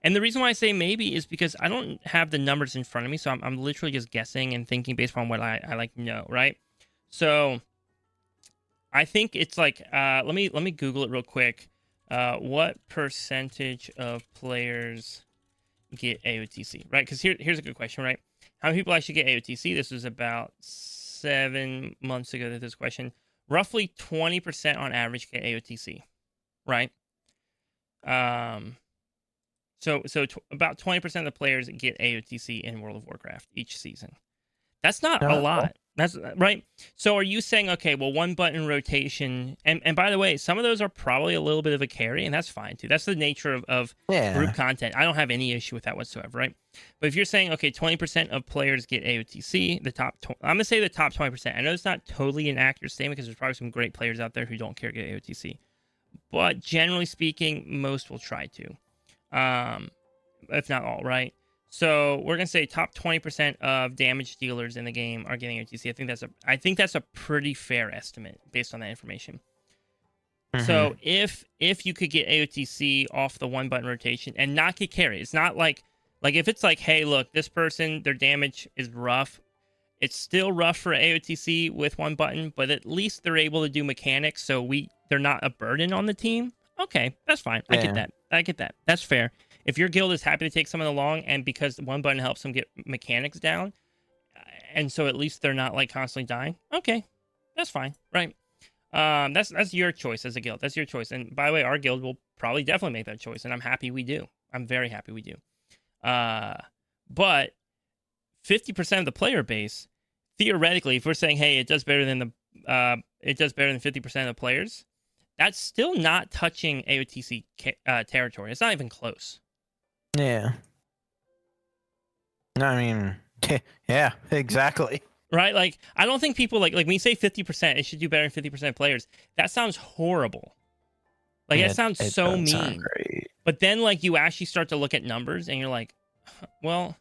And the reason why I say maybe is because I don't have the numbers in front of me, so I'm literally just guessing and thinking based on what I like know, right? So I think it's like, let me Google it real quick. What percentage of players get AOTC, right? Because here's a good question, right? How many people actually get AOTC? This was about 7 months ago that this question. Roughly 20% on average get AOTC, right? So about 20% of the players get AOTC in World of Warcraft each season. That's not a lot. That's right. So are you saying, okay, well, one button rotation, and by the way, some of those are probably a little bit of a carry, and that's fine too. That's the nature of group content. I don't have any issue with that whatsoever, right? But if you're saying, okay, 20% of players get AOTC, I'm gonna say the top 20%. I know it's not totally an accurate statement because there's probably some great players out there who don't care to get AOTC, but generally speaking, most will try to, if not all, right? So we're gonna say top 20% of damage dealers in the game are getting AOTC. I think that's a pretty fair estimate based on that information. Mm-hmm. So if you could get AOTC off the one button rotation and not get carry, it's not like if it's like, hey, look, this person, their damage is rough. It's still rough for AOTC with one button, but at least they're able to do mechanics, so they're not a burden on the team. Okay, that's fine. I get that. That's fair. If your guild is happy to take someone along, and because one button helps them get mechanics down, and so at least they're not like constantly dying, okay, that's fine, right? That's your choice as a guild. That's your choice. And by the way, our guild will probably definitely make that choice, and I'm happy we do. I'm very happy we do. But 50% of the player base, theoretically, if we're saying, hey, it does better than 50% of the players, that's still not touching AOTC territory. It's not even close. Yeah. I mean, yeah, exactly. Right? Like, I don't think people like when you say 50%, it should do better than 50% of players. That sounds horrible. Like, that sounds so mean. Sound great. But then, like, you actually start to look at numbers, and you're like, well,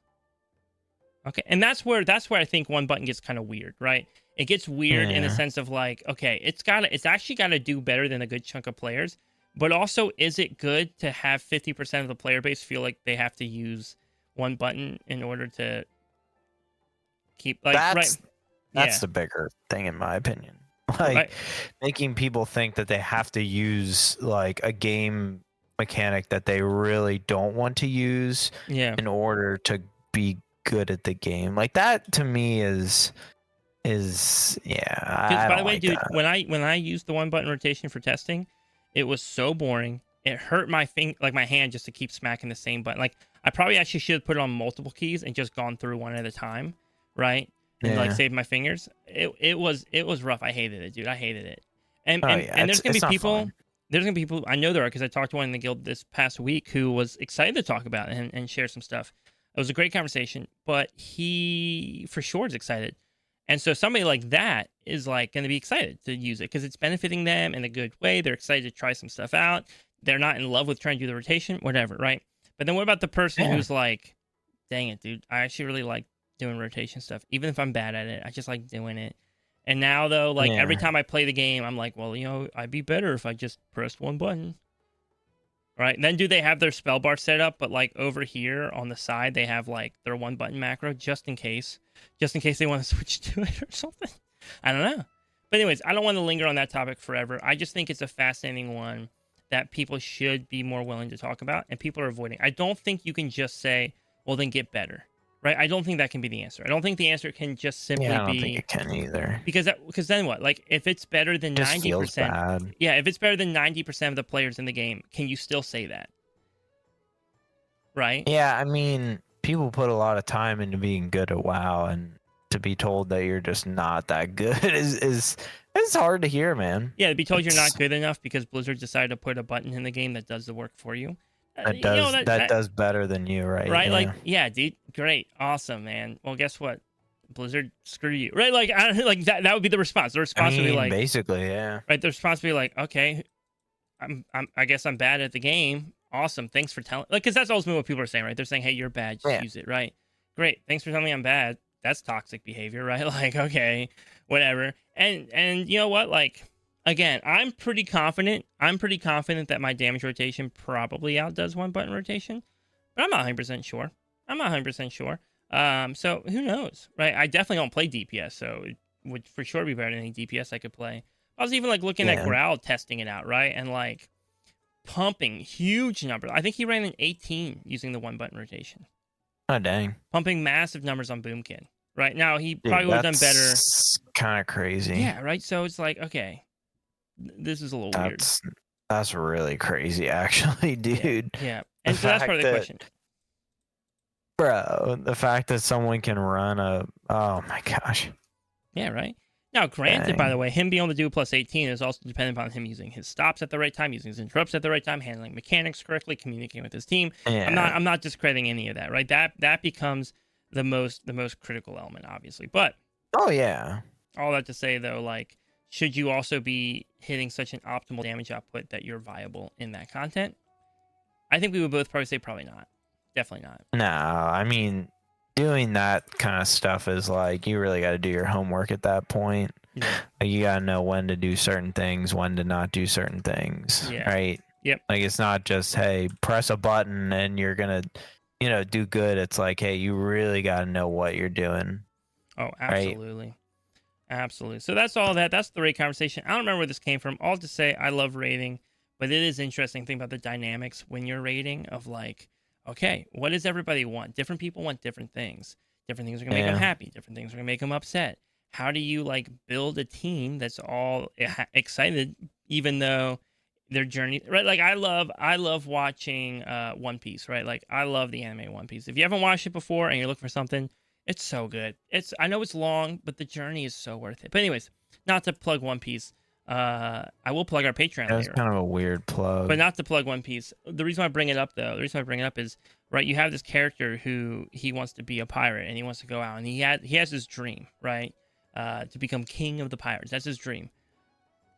okay. And that's where I think one button gets kind of weird, right? it gets weird in the Yeah. sense of like, okay, it's actually got to do better than a good chunk of players, but also, is it good to have 50% of the player base feel like they have to use one button in order to keep like right? That's Yeah, the bigger thing in my opinion. Like right. making people think that they have to use like a game mechanic that they really don't want to use Yeah. in order to be good at the game. Like that to me is yeah, Because I by the don't way, like dude, that. when I used the one button rotation for testing, it was so boring. It hurt my like my hand just to keep smacking the same button. Like I probably actually should have put it on multiple keys and just gone through one at a time, right? And like Yeah. save my fingers. It was rough. I hated it, dude. I hated it. And Oh and yeah, and there's gonna be it's not people. fun. There's gonna be people. I know there are because I talked to one in the guild this past week who was excited to talk about it and share some stuff. It was a great conversation, but he for sure is excited. And so somebody like that is like going to be excited to use it because it's benefiting them in a good way. They're excited to try some stuff out. They're not in love with trying to do the rotation, whatever, right? But then what about the person Yeah. who's like, dang it, dude, I actually really like doing rotation stuff. Even if I'm bad at it, I just like doing it. And now though, like every Yeah. time I play the game, I'm like, well, I'd be better if I just pressed one button. Right. Then do they have their spell bar set up, but like over here on the side they have like their one button macro just in case they want to switch to it or something. I don't know. But anyways, I don't want to linger on that topic forever. I just think it's a fascinating one that people should be more willing to talk about and people are avoiding. I don't think you can just say, well, then get better. Right? I don't think that can be the answer. I don't think the answer can just simply Yeah, I don't be think it can either. because then what? Like if it's better than It just feels 90%, bad. yeah, if it's better than 90% of the players in the game, can you still say that? Right? Yeah, I mean, people put a lot of time into being good at WoW, and to be told that you're just not that good is it's hard to hear, man. Yeah, to be told you're It's, not good enough because Blizzard decided to put a button in the game that does the work for you. that does better than you, right? Right? Yeah. Like, yeah, dude, great, awesome, man. Well, guess what? Blizzard, screw you, right? Like, like that would be the response. The response would be like, basically, yeah. right? The response would be like, okay, I guess I'm bad at the game. Awesome, thanks for telling. Like, because that's ultimately what people are saying, right? They're saying, hey, you're bad, just use it, right? Great, thanks for telling me I'm bad. That's toxic behavior, right? Like, okay, whatever. And you know what? Like, again, I'm pretty confident that my damage rotation probably outdoes one button rotation, but I'm not 100% sure. I'm not 100% sure. So who knows, right? I definitely don't play DPS, so it would for sure be better than any DPS I could play. I was even like looking at Growl testing it out, right? And like pumping huge numbers. I think he ran an 18 using the one button rotation. Oh dang! Pumping massive numbers on Boomkin. Right now, he probably would have done better. Kind of crazy. Yeah, right. So it's like, okay, this is a little weird. That's really crazy, actually, dude. Yeah. And so that's part of the question. Bro, the fact that someone can run oh my gosh. Yeah, right. Now, granted, by the way, him being able to do +18 is also dependent upon him using his stops at the right time, using his interrupts at the right time, handling mechanics correctly, communicating with his team. Yeah. I'm not discrediting any of that, right? That becomes the most critical element, obviously. But oh yeah. All that to say though, like, should you also be hitting such an optimal damage output that you're viable in that content? I think we would both probably say probably not. Definitely not. No, I mean, doing that kind of stuff is like you really got to do your homework at that point. Yeah. Like, you got to know when to do certain things, when to not do certain things. Yeah. Right? Yep. Like, it's not just, hey, press a button and you're going to, do good. It's like, hey, you really got to know what you're doing. Oh, absolutely. Right? Absolutely. So that's all that. That's the raid conversation. I don't remember where this came from. All to say, I love raiding, but it is interesting to think about the dynamics when you're raiding of like, okay, what does everybody want? Different people want different things. Different things are going to make them happy. Different things are going to make them upset. How do you like build a team that's all excited, even though their journey, right? Like I love watching One Piece, right? Like I love the anime One Piece. If you haven't watched it before and you're looking for something, it's so good. I know it's long, but the journey is so worth it. But anyways, not to plug One Piece. I will plug our Patreon later. That's kind of a weird plug. But not to plug One Piece. The reason I bring it up, though, is, right, you have this character who he wants to be a pirate, and he wants to go out, and he has this dream, right, to become king of the pirates. That's his dream.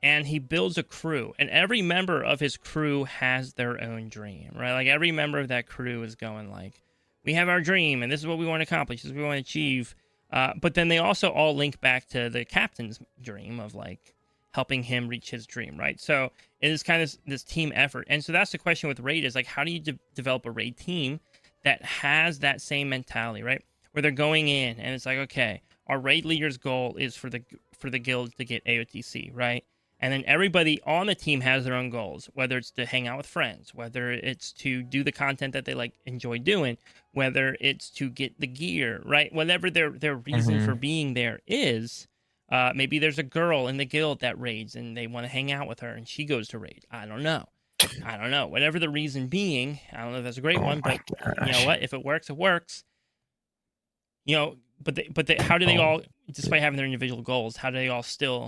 And he builds a crew, and every member of his crew has their own dream, right? Like, every member of that crew is going, like, we have our dream, and this is what we want to accomplish, this is what we want to achieve. But then they also all link back to the captain's dream of like helping him reach his dream, right? So it is kind of this team effort. And so that's the question with raid is like, how do you develop a raid team that has that same mentality, right? Where they're going in and it's like, okay, our raid leader's goal is for the guild to get AOTC, right? And then everybody on the team has their own goals, whether it's to hang out with friends, whether it's to do the content that they like enjoy doing, whether it's to get the gear, right? Whatever their reason for being there is. Maybe there's a girl in the guild that raids and they want to hang out with her and she goes to raid. I don't know. Whatever the reason being, I don't know if that's a great one, but you know what? If it works, it works. You know, but how do they all, despite having their individual goals, how do they all still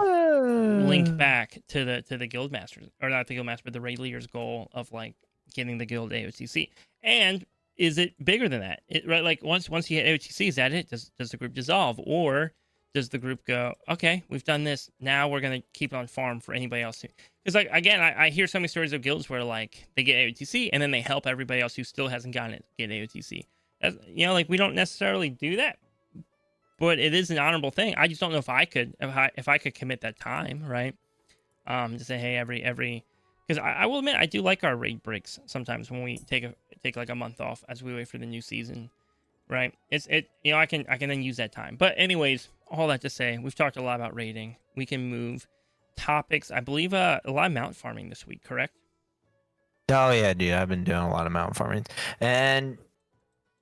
link back to the guild masters, or not the guild master, but the raid leader's goal of like getting the guild AOTC? And is it bigger than that? Right, like once you hit AOTC, is that it? Does the group dissolve, or does the group go, okay, we've done this, now we're gonna keep it on farm for anybody else? Because like again, I hear so many stories of guilds where like they get AOTC and then they help everybody else who still hasn't gotten it get AOTC. You know, like we don't necessarily do that, but it is an honorable thing. I just don't know if I could commit that time, right? To say, hey, every, because I will admit I do like our raid breaks sometimes when we take like a month off as we wait for the new season, right? You know, I can then use that time. But anyways, all that to say, we've talked a lot about raiding. We can move topics. I believe a lot of mount farming this week, correct? Oh yeah, dude, I've been doing a lot of mount farming, and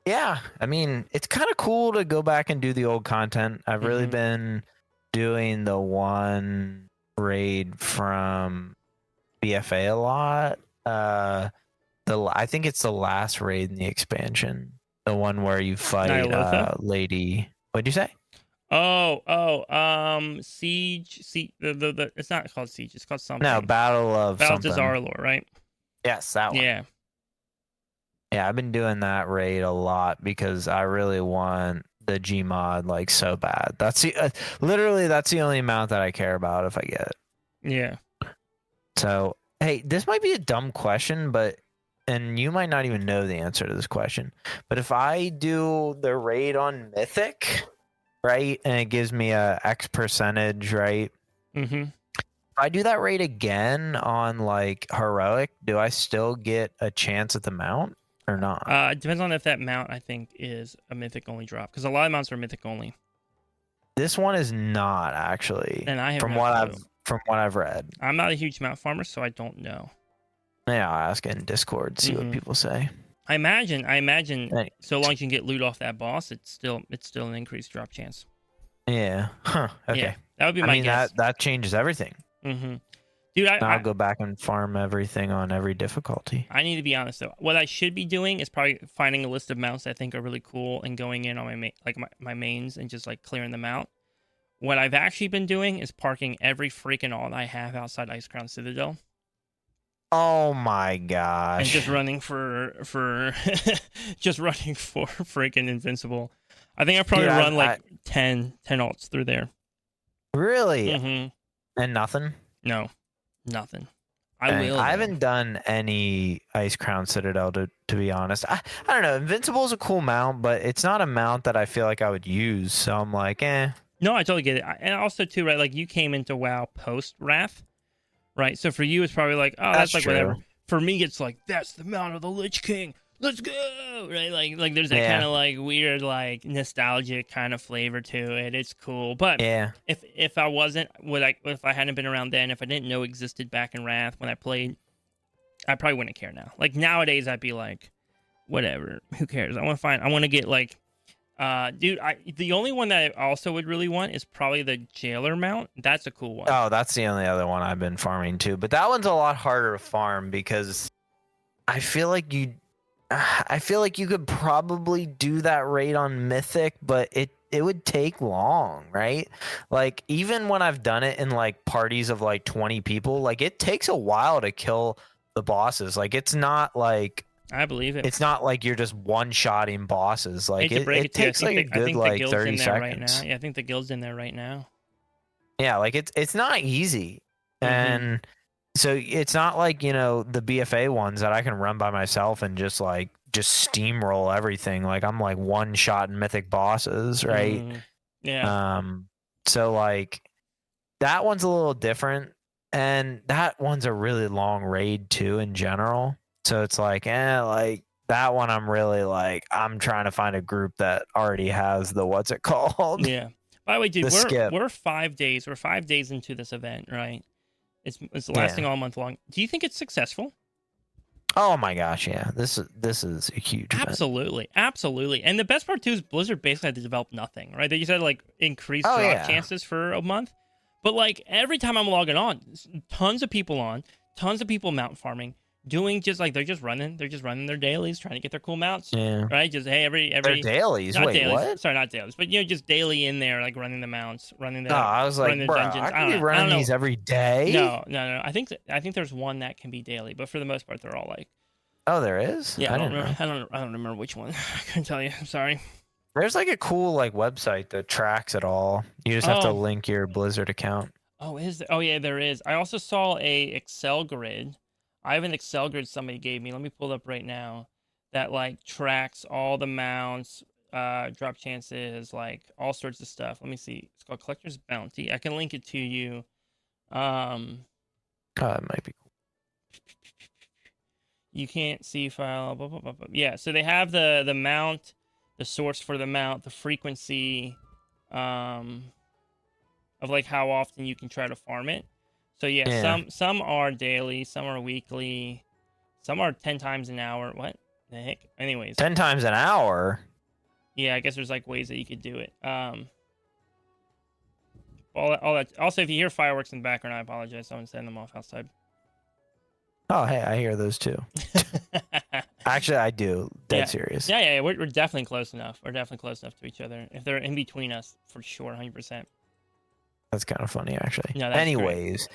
yeah, I mean, it's kind of cool to go back and do the old content. I've really been doing the one raid from BFA a lot. I think it's the last raid in the expansion, the one where you fight Lady. What'd you say? Siege. The it's not called Siege. It's called something. No, Battle of Zarlor, right? Yes, that one. Yeah. Yeah, I've been doing that raid a lot because I really want the Gmod like so bad. That's the literally that's the only amount that I care about if I get it. Yeah. So, hey, this might be a dumb question, and you might not even know the answer to this question. But if I do the raid on Mythic, right, and it gives me a X percentage, right? Mm-hmm. If I do that raid again on like Heroic, do I still get a chance at the mount? Or not? It depends on if that mount, I think, is a mythic only drop, because a lot of mounts are mythic only. This one is not actually. And I have from what I've read. I'm not a huge mount farmer, so I don't know. Yeah, I'll ask in Discord, see what people say. I imagine so long as you can get loot off that boss, it's still an increased drop chance. Yeah. Huh. Okay. Yeah, that would be my guess. That changes everything. Mm-hmm. Dude, I'll go back and farm everything on every difficulty. I need to be honest though. What I should be doing is probably finding a list of mounts I think are really cool and going in on my mains and just like clearing them out. What I've actually been doing is parking every freaking alt I have outside Ice Crown Citadel. Oh my gosh! And just running for just running for freaking invincible. I think I probably run like 10 alts through there. Really? Mm-hmm. And nothing? No. Nothing. I haven't done any Ice Crown Citadel to be honest. I don't know. Invincible is a cool mount, but it's not a mount that I feel like I would use. So I'm like, eh. No, I totally get it. And also too, right? Like you came into WoW post Wrath, right? So for you, it's probably like, oh, that's like true. Whatever. For me, it's like that's the mount of the Lich King. Let's go, right? Like there's that kind of like weird, like nostalgic kind of flavor to it. It's cool, but if I wasn't, if I hadn't been around then, if I didn't know existed back in Wrath when I played, I probably wouldn't care now. Like nowadays, I'd be like, whatever, who cares? I want to get like, dude. The only one that I also would really want is probably the Jailer mount. That's a cool one. Oh, that's the only other one I've been farming too, but that one's a lot harder to farm because I feel like you could probably do that raid on Mythic, but it would take long, right? Like even when I've done it in like parties of like 20 people, like it takes a while to kill the bosses. Like it's not like I believe it. It's not like you're just one-shotting bosses. Like it takes like a good like 30 seconds. Right now. Yeah, I think the guild's in there right now. Yeah, like it's not easy. And so it's not like, you know, the BFA ones that I can run by myself and just steamroll everything. Like I'm like one shot in mythic bosses, right? Yeah. So like that one's a little different, and that one's a really long raid too in general. So it's like, like that one I'm really like I'm trying to find a group that already has the what's it called? Yeah. By the way, dude, The skip. we're 5 days. We're 5 days into this event, right? It's lasting Yeah. all month long. Do you think it's successful? Oh my gosh, yeah. This is a huge event. Absolutely. And the best part too is Blizzard basically had to develop nothing, right? They just had to like increase drop chances for a month. But like every time I'm logging on, tons of people mount farming, doing just like they're just running their dailies, trying to get their cool mounts. Yeah. Right? Just hey, every their dailies. not Wait, dailies. what? Sorry, not dailies, but just daily in there, like running the mounts, running the. No, I was like, bro, dungeons. I could be running these every day. No. I think there's one that can be daily, but for the most part, they're all like. Oh, there is. Yeah, I don't remember which one. I couldn't tell you. I'm sorry. There's like a cool like website that tracks it all. You just have to link your Blizzard account. Oh, is there? Oh yeah, there is. I also saw a Excel grid. I have an Excel grid somebody gave me. Let me pull it up right now. That like tracks all the mounts, drop chances, like all sorts of stuff. Let me see. It's called Collector's Bounty. I can link it to you. Oh, it might be cool. You can't see file. Blah, blah, blah, blah. Yeah, so they have the mount, the source for the mount, the frequency, of like how often you can try to farm it. So yeah. Some are daily, some are weekly, some are 10 times an hour. What the heck? Anyways, 10 times an hour. Yeah, I guess there's like ways that you could do it. All that. Also, if you hear fireworks in the background, I apologize. Someone setting them off outside. Oh, hey, I hear those too. Actually, I do. Dead serious. Yeah. We're definitely close enough. We're definitely close enough to each other. If they're in between us, for sure, 100%. That's kind of funny, actually. No, that's anyways,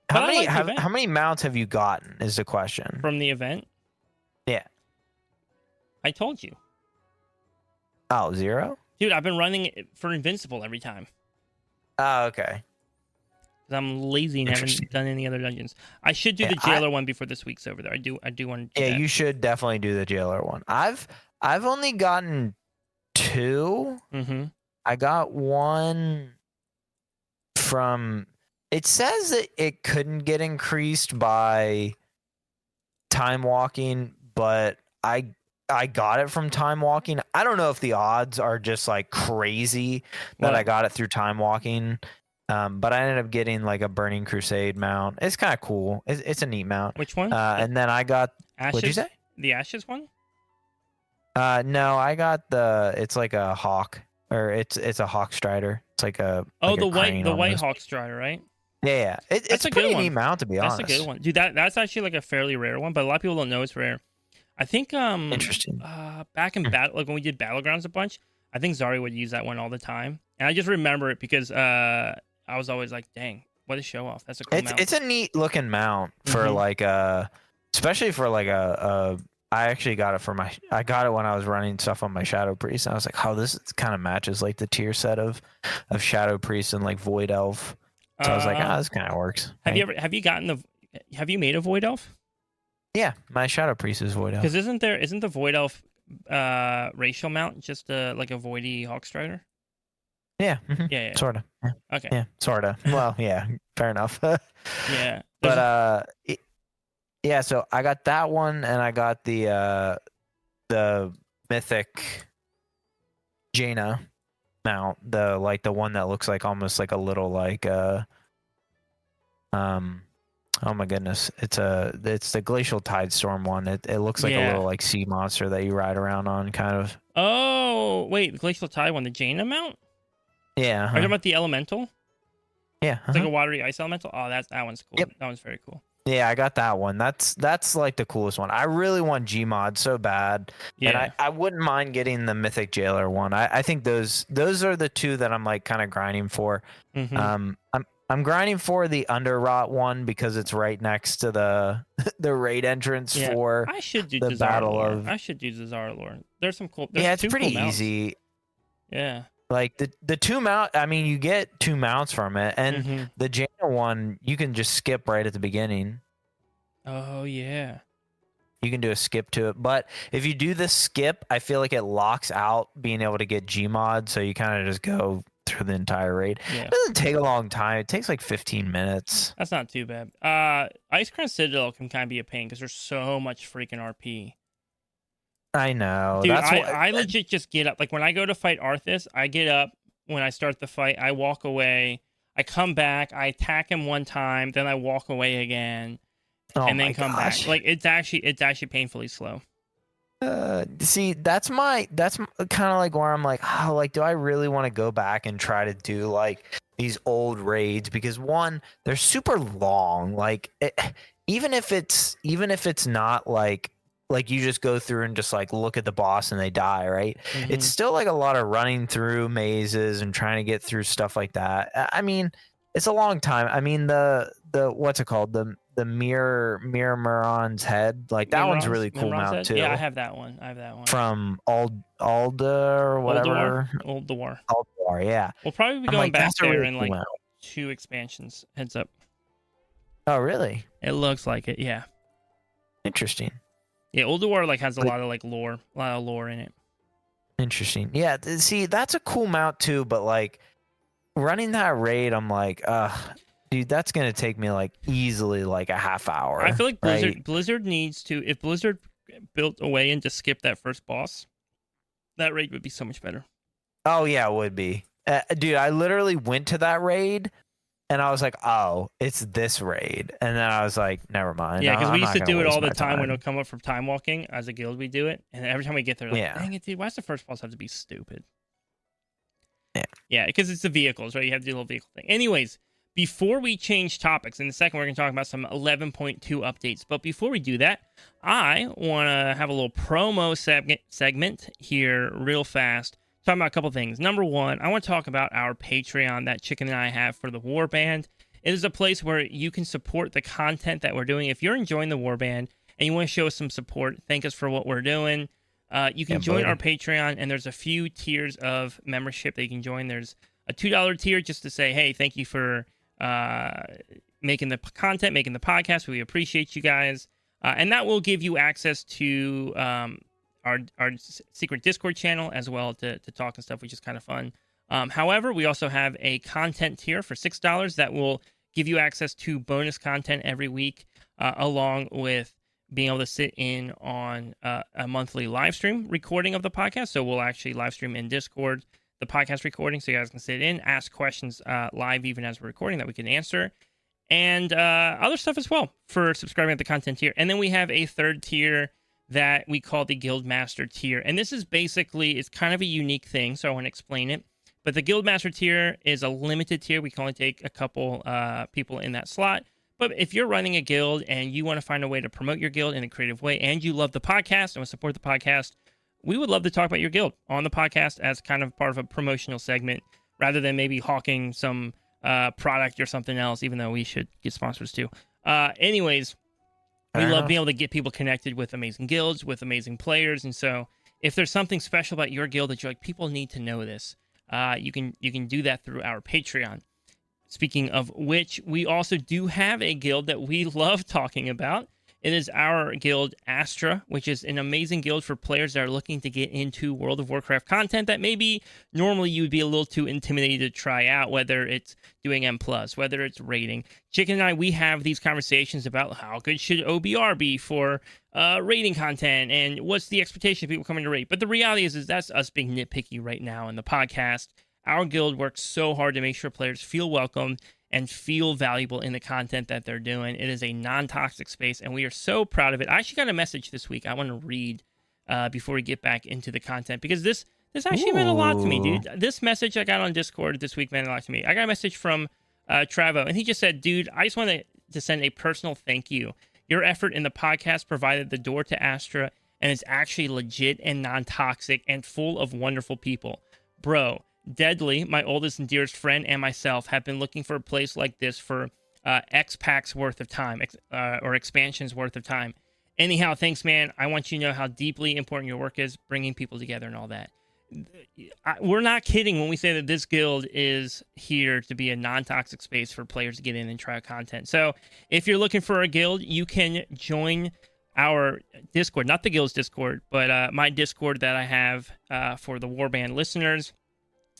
great. how many mounts have you gotten? Is the question from the event? Yeah, I told you. Oh, 0? Dude, I've been running it for Invincible every time. Oh, okay. I'm lazy and haven't done any other dungeons. I should do the jailer one before this week's over there. I do want to do that. You should definitely do the jailer one. I've only gotten 2. Mm-hmm. I got one from. It says that it couldn't get increased by time walking, but I got it from time walking. I don't know if the odds are just like crazy that I got it through time walking. But I ended up getting like a Burning Crusade mount. It's kind of cool. It's a neat mount. Which one? And then I got. Ashes? What'd you say? The Ashes one? No, I got it's like a hawk, or it's a hawk strider. It's like a. Oh, like the white hawk strider, right? Yeah. It's a pretty neat mount, to be honest. That's a good one, dude. That's actually like a fairly rare one, but a lot of people don't know it's rare. I think interesting. Back in battle, like when we did Battlegrounds a bunch, I think Zari would use that one all the time, and I just remember it because I was always like, dang, what a show off. That's a cool mount. It's a neat looking mount for like especially for like I actually got it I got it when I was running stuff on my Shadow Priest, and I was like, oh, this kind of matches like the tier set of Shadow Priest and like Void Elf. So I was like, this kind of works. Have you made a Void Elf? Yeah, my Shadow Priest is Void Elf. Because isn't the Void Elf racial mount just like a Voidy Hawk Strider? Yeah. Mm-hmm. Yeah. Sort of. Yeah. Okay. Yeah, sort of. Well, yeah, fair enough. Yeah. But yeah, so I got that one, and I got the mythic Jaina mount, the one that looks like almost like a little like oh my goodness, it's the Glacial Tidestorm one. It looks like a little like sea monster that you ride around on, kind of. Oh wait, the Glacial Tide one, the Jaina mount. Yeah. Are you talking about the elemental? Yeah. It's like a watery ice elemental. Oh, that one's cool. Yep. That one's very cool. Yeah, I got that one. That's like the coolest one. I really want Gmod so bad. Yeah. And I wouldn't mind getting the Mythic Jailer one. I think those are the two that I'm like kind of grinding for. Mm-hmm. I'm grinding for the Underrot one because it's right next to the raid entrance for I should do the battle lore. of. I should do the Zara lore. There's some cool. It's pretty easy. Yeah. Like the 2 mount, I mean, you get 2 mounts from it, and the Jaina one you can just skip right at the beginning. Oh yeah. You can do a skip to it, but if you do the skip, I feel like it locks out being able to get Gmod, so you kind of just go through the entire raid. Yeah. It doesn't take a long time. It takes like 15 minutes. That's not too bad. Icecrown Citadel can kind of be a pain because there's so much freaking RP. I know. Dude, That's I legit just get up. Like when I go to fight Arthas, I get up when I start the fight. I walk away. I come back. I attack him one time. Then I walk away again, and then come back. Like it's actually painfully slow. See, that's kind of like where I'm like, oh, like, do I really want to go back and try to do like these old raids? Because one, they're super long. Like, even if it's not like you just go through and just like look at the boss and they die, right? Mm-hmm. It's still like a lot of running through mazes and trying to get through stuff like that. I mean, it's a long time. I mean, the what's it called? The Mirror Muron's head, like that one's really cool mount too. Yeah, I have that one. From Alda or whatever. Ulduar, yeah. We'll probably be going back there really in cool like mount. 2 expansions. Heads up. Oh, really? It looks like it. Yeah. Interesting. Yeah, Ulduar like has a lot of like lore, in it. Interesting. Yeah. See, that's a cool mount too, but like running that raid, I'm like, dude, that's gonna take me like easily like a half hour. I feel like right? Blizzard needs to. If Blizzard built a way and just skip that first boss, that raid would be so much better. Oh yeah, it would be. Dude, I literally went to that raid and I was like, oh, it's this raid, and then I was like, never mind. Yeah, because we used to do it all the time when it would come up from time walking. As a guild, we do it, and every time we get there, like, dang it, dude, why does the first boss have to be stupid? Yeah, because it's the vehicles, right? You have to do the little vehicle thing. Anyways. Before we change topics, in a second we're going to talk about some 11.2 updates. But before we do that, I want to have a little promo segment here real fast. Talking about a couple things. Number one, I want to talk about our Patreon that Chicken and I have for the Warband. It is a place where you can support the content that we're doing. If you're enjoying the Warband and you want to show us some support, thank us for what we're doing, you can join our Patreon, and there's a few tiers of membership that you can join. There's a $2 tier just to say, hey, thank you for making the content, making the podcast. We appreciate you guys. And that will give you access to our secret Discord channel as well to talk and stuff, which is kind of fun. However, we also have a content tier for $6 that will give you access to bonus content every week, along with being able to sit in on a monthly live stream recording of the podcast. So we'll actually live stream in Discord the podcast recording, so you guys can sit in, ask questions live even as we're recording that we can answer, and other stuff as well for subscribing to the content tier. And then we have a third tier that we call the Guild Master tier, and this is basically, it's kind of a unique thing, so I want to explain it. But the Guild Master tier is a limited tier. We can only take a couple people in that slot. But if you're running a guild and you want to find a way to promote your guild in a creative way, and you love the podcast and want to support the podcast, we would love to talk about your guild on the podcast as kind of part of a promotional segment, rather than maybe hawking some product or something else, even though we should get sponsors too. Anyways, we love being able to get people connected with amazing guilds, with amazing players. And so if there's something special about your guild that you're like, people need to know this, you can do that through our Patreon. Speaking of which, we also do have a guild that we love talking about. It is our guild, Astra, which is an amazing guild for players that are looking to get into World of Warcraft content that maybe normally you would be a little too intimidated to try out, whether it's doing M+, whether it's raiding. Chicken and I, we have these conversations about how good should OBR be for raiding content, and what's the expectation of people coming to raid. But the reality is that's us being nitpicky right now in the podcast. Our guild works so hard to make sure players feel welcome and feel valuable in the content that they're doing. It is a non-toxic space, and we are so proud of it. I actually got a message this week I want to read before we get back into the content, because this actually meant a lot to me, dude. This message I got on Discord this week meant a lot to me. I got a message from Travo, and he just said, dude, I just wanted to send a personal thank you. Your effort in the podcast provided the door to Astra, and it's actually legit and non-toxic and full of wonderful people. Bro, Deadly, my oldest and dearest friend, and myself have been looking for a place like this for X packs worth of time, or expansions worth of time. Anyhow, thanks, man. I want you to know how deeply important your work is, bringing people together and all that. We're not kidding when we say that this guild is here to be a non-toxic space for players to get in and try out content. So if you're looking for a guild, you can join our Discord, not the guild's Discord, but my Discord that I have for the Warband listeners.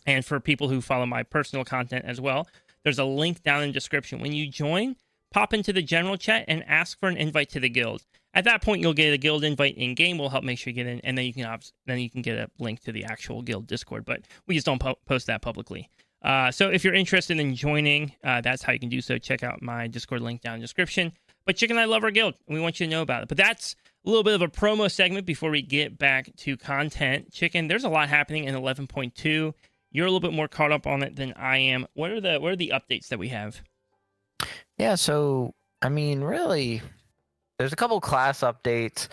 And for people who follow my personal content as well, there's a link down in the description. When you join, pop into the general chat and ask for an invite to the guild. At that point, you'll get a guild invite in game. We'll help make sure you get in, and then you can get a link to the actual guild Discord. But we just don't post that publicly. So if you're interested in joining, that's how you can do so. Check out my Discord link down in the description. But Chicken and I love our guild, and we want you to know about it. But that's a little bit of a promo segment before we get back to content. Chicken, there's a lot happening in 11.2. You're a little bit more caught up on it than I am. What are the updates that we have? Yeah, so I mean, really, there's a couple class updates.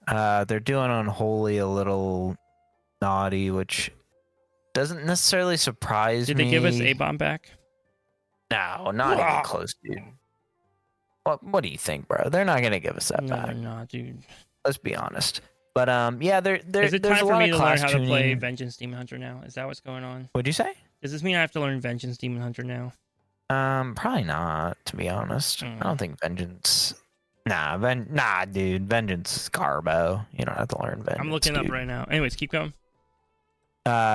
They're doing Unholy a little naughty, which doesn't necessarily surprise me. Did they give us A-Bomb back? No, not even close, dude. What do you think, bro? They're not gonna give us that back. No, they're not, dude. Let's be honest. But yeah, is it time for me to learn how to play tuning. Vengeance Demon Hunter now? Is that what's going on? What'd you say? Does this mean I have to learn Vengeance Demon Hunter now? Probably not, to be honest. I don't think Vengeance. Nah, dude. Vengeance is Garbo. You don't have to learn Vengeance. I'm looking up right now. Anyways, keep going.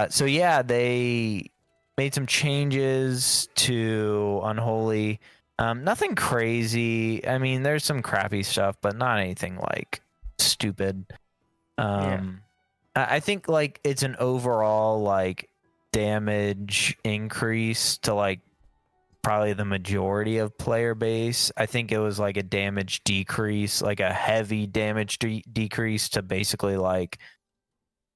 So yeah, they made some changes to Unholy. Nothing crazy. I mean, there's some crappy stuff, but not anything like stupid. I think like it's an overall like damage increase to like probably the majority of player base. I think it was like a damage decrease, like a heavy damage decrease to basically like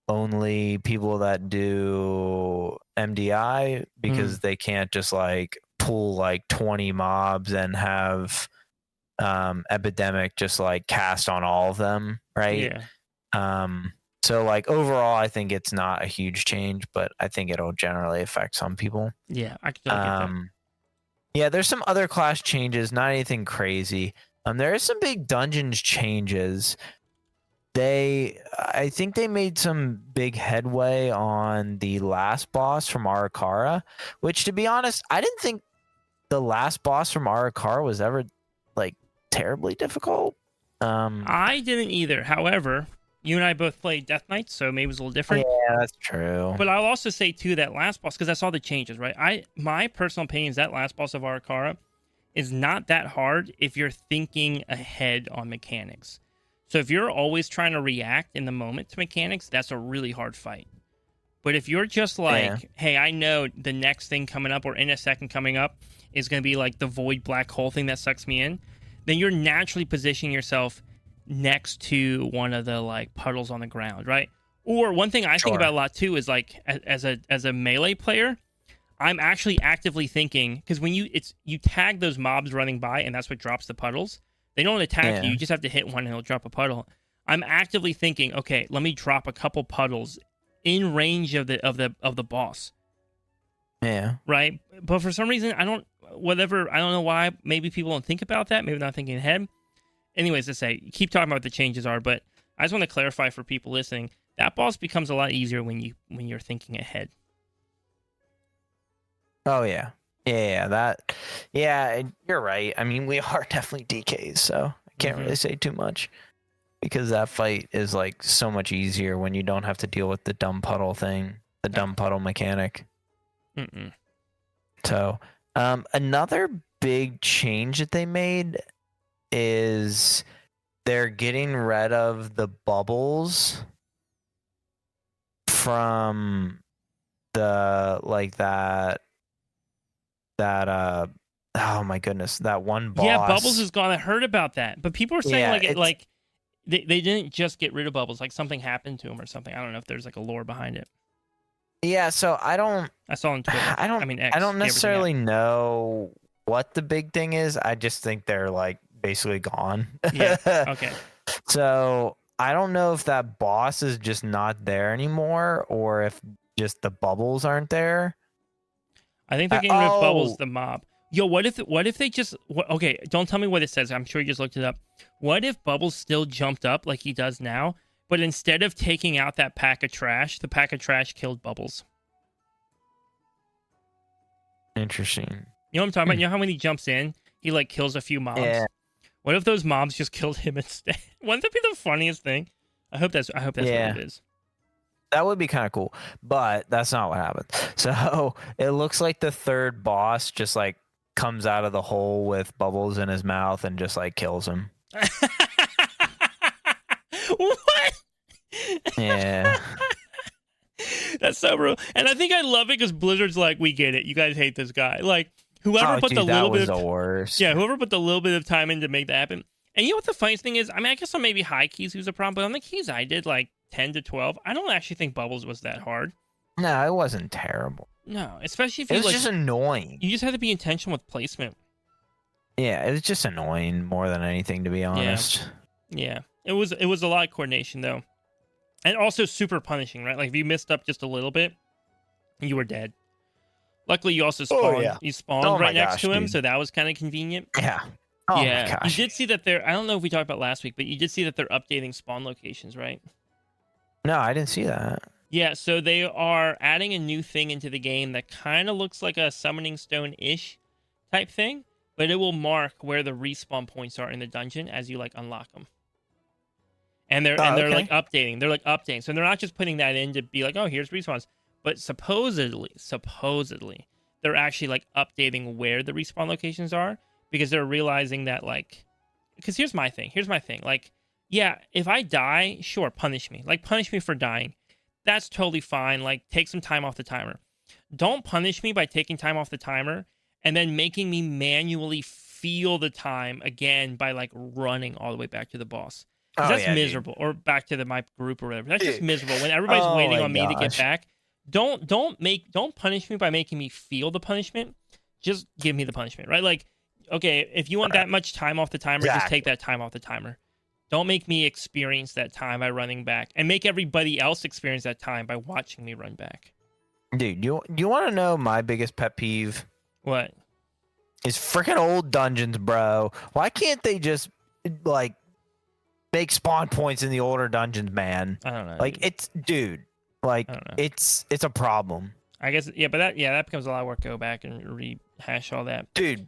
only people that do MDI, because they can't just like pull like 20 mobs and have Epidemic just like cast on all of them, right? Yeah. So like overall, I think it's not a huge change, but I think it'll generally affect some people. Yeah, I can totally get that. Yeah, there's some other class changes, not anything crazy. There is some big dungeons changes. I think they made some big headway on the last boss from Arakara, which, to be honest, I didn't think the last boss from Arakara was ever like terribly difficult. I didn't either. However, you and I both played Death Knight, so maybe it was a little different. Yeah, that's true. But I'll also say too, that last boss, because I saw the changes, right? My personal opinion is that last boss of Arakara is not that hard if you're thinking ahead on mechanics. So if you're always trying to react in the moment to mechanics, that's a really hard fight. But if you're just like, hey, I know the next thing coming up or in a second coming up is going to be like the void black hole thing that sucks me in, then you're naturally positioning yourself next to one of the like puddles on the ground, right? Or one thing I think about a lot too is like as a melee player, I'm actually actively thinking, because when you tag those mobs running by and that's what drops the puddles. They don't attack you. You just have to hit one and it'll drop a puddle. I'm actively thinking, okay, let me drop a couple puddles in range of the boss. Yeah. Right? But for some reason, I don't know why. Maybe people don't think about that. Maybe they're not thinking ahead. Anyways, let's say, keep talking about what the changes are, but I just want to clarify for people listening, that boss becomes a lot easier when you're thinking ahead. Oh yeah. Yeah, you're right. I mean, we are definitely DKs, so I can't really say too much, because that fight is like so much easier when you don't have to deal with the dumb puddle thing, the dumb puddle mechanic. So, another big change that they made is they're getting rid of the bubbles from the like that oh my goodness, that one boss. Yeah, Bubbles is gone. I heard about that, but people are saying they didn't just get rid of Bubbles, like something happened to him or something. I don't know if there's like a lore behind it. Yeah, so I saw on Twitter. I don't necessarily know what the big thing is. I just think they're like basically gone. Yeah. Okay. So I don't know if that boss is just not there anymore, or if just the bubbles aren't there. I think they're getting rid of Bubbles, the mob. Yo, what if they just... Okay, don't tell me what it says. I'm sure you just looked it up. What if Bubbles still jumped up like he does now, but instead of taking out that pack of trash, the pack of trash killed Bubbles? Interesting. You know what I'm talking about? You know how when he jumps in, he like kills a few mobs? Yeah. What if those mobs just killed him instead? Wouldn't that be the funniest thing? I hope that's what it is. That would be kind of cool, but that's not what happened. So it looks like the third boss just like comes out of the hole with bubbles in his mouth and just like kills him. What? Yeah. That's so brutal. And I think I love it because Blizzard's like, we get it. You guys hate this guy. Like, whoever put dude, the little bit of the worst. Yeah, whoever put the little bit of time in to make that happen. And you know what the funniest thing is? I mean, I guess on maybe high keys who's a problem, but on the keys I did like 10 to 12. I don't actually think Bubbles was that hard. No, it wasn't terrible. No, especially if you it was just annoying. You just had to be intentional with placement. Yeah, it was just annoying more than anything, to be honest. Yeah. It was a lot of coordination though. And also super punishing, right? Like if you missed up just a little bit, you were dead. Luckily you also spawned you spawned right next to him, dude. So that was kind of convenient. Yeah. Oh yeah. my gosh. You did see that I don't know if we talked about last week, but you did see that they're updating spawn locations, right? No, I didn't see that. Yeah, so they are adding a new thing into the game that kind of looks like a summoning stone-ish type thing, but it will mark where the respawn points are in the dungeon as you like unlock them. And they're like updating. They're like updating. So they're not just putting that in to be like, oh, here's respawns, but supposedly they're actually like updating where the respawn locations are because they're realizing that like, because here's my thing. Like, yeah, if I die, sure, punish me. Like punish me for dying. That's totally fine. Like, take some time off the timer. Don't punish me by taking time off the timer and then making me manually feel the time again by, like, running all the way back to the boss. Because that's miserable. Dude. Or back to my group or whatever. That's just miserable. When everybody's waiting on me to get back, don't punish me by making me feel the punishment. Just give me the punishment, right? Like, okay, if you want that much time off the timer, just take that time off the timer. Don't make me experience that time by running back, and make everybody else experience that time by watching me run back. Dude, you want to know my biggest pet peeve? What? Is freaking old dungeons, bro. Why can't they just like make spawn points in the older dungeons, man? I don't know. Like it's a problem. I guess but that becomes a lot of work to go back and rehash all that. Dude.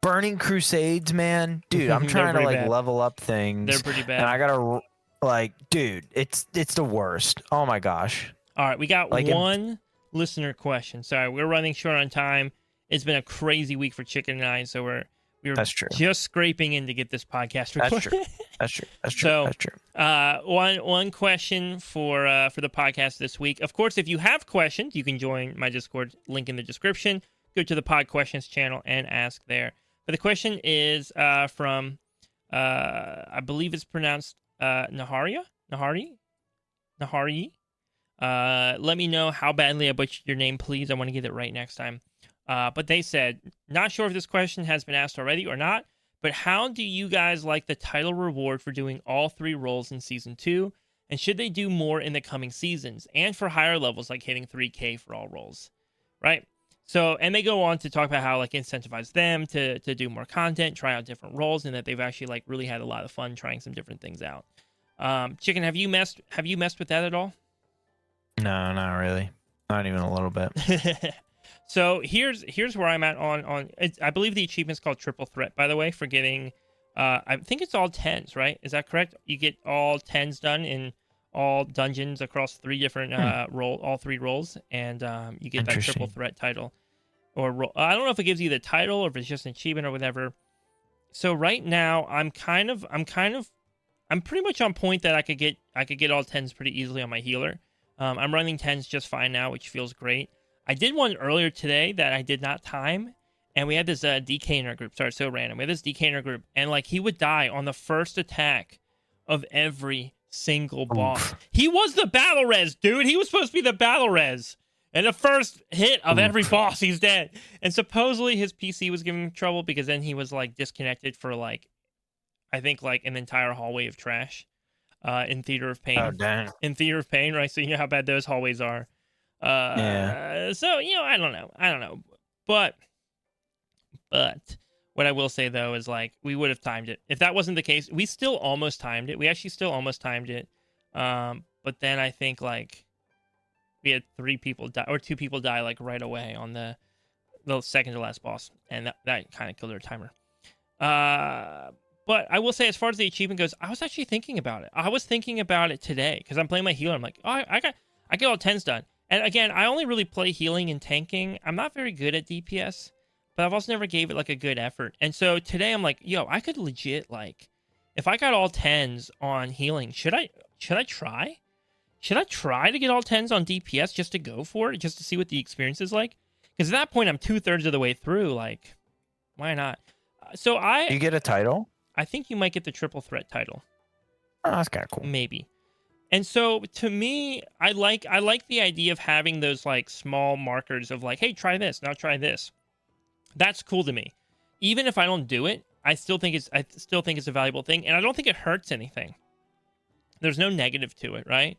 Burning Crusades, man. Dude, I'm trying to like level up things. They're pretty bad. And I gotta like, dude, it's the worst. Oh my gosh. All right, we got one listener question. Sorry, we're running short on time. It's been a crazy week for Chicken and I, so we're That's true. Just scraping in to get this podcast recorded. That's true. So, that's true. One question for the podcast this week. Of course, if you have questions, you can join my Discord link in the description. Go to the Pod Questions channel and ask there. But the question is from, I believe it's pronounced Nahari. Let me know how badly I butchered your name, please. I want to get it right next time. But they said, not sure if this question has been asked already or not, but how do you guys like the title reward for doing all 3 roles in Season 2? And should they do more in the coming seasons? And for higher levels, like hitting 3K for all roles, right? So, and they go on to talk about how like incentivize them to do more content, try out different roles, and that they've actually like really had a lot of fun trying some different things out. Chicken, have you messed with that at all? No, not really. Not even a little bit. So here's where I'm at on I believe the achievement's called Triple Threat, by the way, for getting I think it's all 10s, right? Is that correct? You get all 10s done in all dungeons across 3 different all 3 roles, and you get that Triple Threat title. Or I don't know if it gives you the title or if it's just an achievement or whatever. So right now I'm pretty much on point that I could get all 10s pretty easily on my healer. I'm running 10s just fine now, which feels great. I did one earlier today that I did not time, and we had this DK in our group. Sorry, so random. We had this DK in our group, and like he would die on the first attack of every single boss. He was the battle res, dude. He was supposed to be the battle res. And the first hit of every boss, he's dead. And supposedly his PC was giving him trouble because then he was like disconnected for like, I think like an entire hallway of trash in Theater of Pain. Oh, dang. In Theater of Pain, right? So you know how bad those hallways are. Yeah. So, I don't know. But what I will say though is like we would have timed it. If that wasn't the case, we still almost timed it. We actually still almost timed it. But then I think like we had 3 people die or 2 people die like right away on the second to last boss, and that kind of killed our timer. But I will say, as far as the achievement goes, I was actually thinking about it. I was thinking about it today because I'm playing my healer. I'm like, oh, I get all 10s done. And again, I only really play healing and tanking. I'm not very good at DPS, but I've also never gave it like a good effort. And so today I'm like, yo, I could legit like, if I got all 10s on healing, should I try? Should I try to get all 10s on DPS just to go for it, just to see what the experience is like? Because at that point, I'm 2/3 of the way through. Like, why not? You get a title? I think you might get the triple threat title. Oh, that's kind of cool. Maybe. And so to me, I like the idea of having those like small markers of like, hey, try this, now try this. That's cool to me. Even if I don't do it, I still think it's a valuable thing, and I don't think it hurts anything. There's no negative to it, right?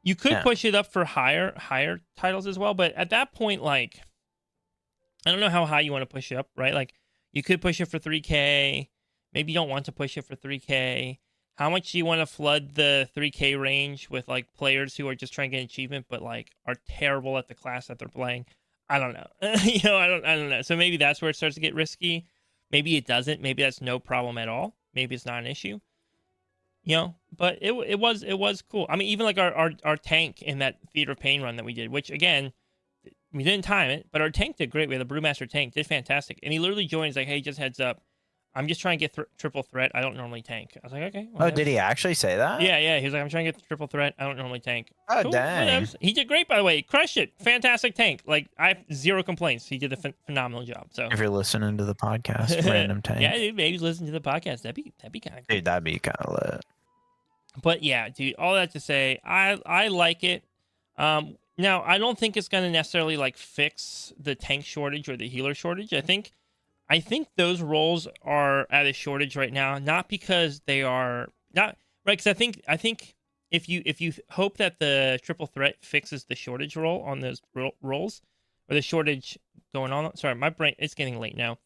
You could push it up for higher titles as well, but at that point, like, I don't know how high you want to push it up, right? Like, you could push it for 3K. Maybe you don't want to push it for 3K. How much do you want to flood the 3K range with, like, players who are just trying to get an achievement, but, like, are terrible at the class that they're playing? I don't know. I don't know. So maybe that's where it starts to get risky. Maybe it doesn't. Maybe that's no problem at all. Maybe it's not an issue. But it was cool. I mean, even like our tank in that Theater of Pain run that we did, which again, we didn't time it, but our tank did great. We had a Brewmaster tank, did fantastic. And he literally joined, he's like, hey, just heads up, I'm just trying to get triple threat. I don't normally tank. I was like, okay. Oh, did he actually say that? Yeah. He was like, I'm trying to get the triple threat. I don't normally tank. Oh, cool. Dang. He did great, by the way. He crushed it. Fantastic tank. Like, I have zero complaints. He did a phenomenal job. So if you're listening to the podcast, random tank. Yeah, dude, maybe listen to the podcast. That'd be kind of cool. Dude, that'd be kind of lit. But yeah, dude, all that to say, I like it. Now, I don't think it's going to necessarily like fix the tank shortage or the healer shortage. I think those roles are at a shortage right now, not because they are not right. Because I think if you hope that the triple threat fixes the shortage role on those roles, or the shortage going on. Sorry, my brain, it's getting late now.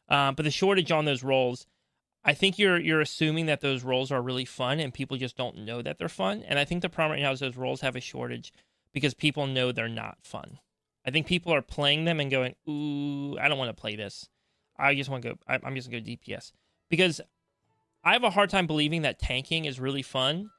But the shortage on those roles, I think you're assuming that those roles are really fun and people just don't know that they're fun. And I think the problem right now is those roles have a shortage because people know they're not fun. I think people are playing them and going, ooh, I don't want to play this. I just want to go, I'm just going to go DPS. Because I have a hard time believing that tanking is really fun.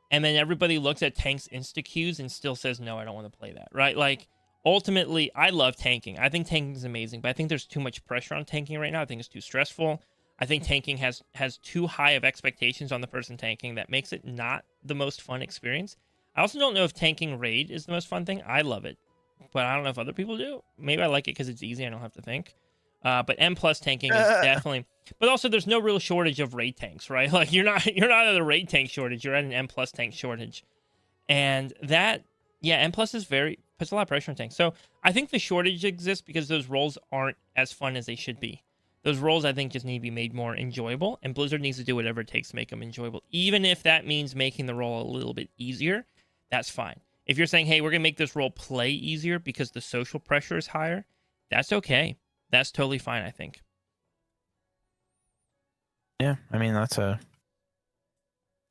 And then everybody looks at tanks insta-queues and still says, no, I don't want to play that, right? Like, ultimately, I love tanking. I think tanking is amazing, but I think there's too much pressure on tanking right now. I think it's too stressful. I think tanking has too high of expectations on the person tanking that makes it not the most fun experience. I also don't know if tanking raid is the most fun thing. I love it, but I don't know if other people do. Maybe I like it because it's easy. I don't have to think. But M+ tanking is definitely. But also, there's no real shortage of raid tanks, right? Like you're not at a raid tank shortage. You're at an M+ tank shortage, and that M+ is puts a lot of pressure on tanks. So I think the shortage exists because those roles aren't as fun as they should be. Those roles, I think, just need to be made more enjoyable, and Blizzard needs to do whatever it takes to make them enjoyable. Even if that means making the role a little bit easier, that's fine. If you're saying, hey, we're going to make this role play easier because the social pressure is higher, that's okay. That's totally fine, I think. Yeah, I mean, that's a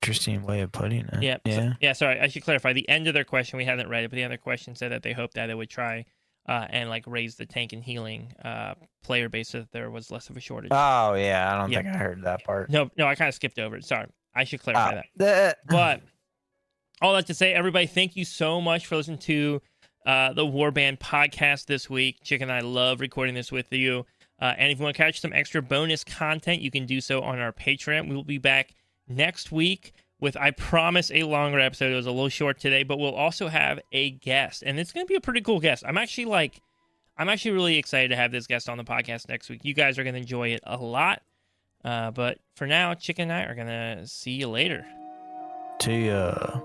interesting way of putting it. Yeah. Sorry, I should clarify. The end of their question, we haven't read it, but the other question said that they hoped that it would try and like raise the tank and healing player base so that there was less of a shortage. Oh yeah, I don't think I heard that part. No, I kind of skipped over it. Sorry, I should clarify that. But all that to say, everybody, thank you so much for listening to the Warband podcast this week. Chick and I love recording this with you. And if you want to catch some extra bonus content, you can do so on our Patreon. We will be back next week with, I promise, a longer episode. It was a little short today, but we'll also have a guest, and it's going to be a pretty cool guest. I'm actually really excited to have this guest on the podcast next week. You guys are going to enjoy it a lot. But for now, Chick and I are going to see you later. See ya.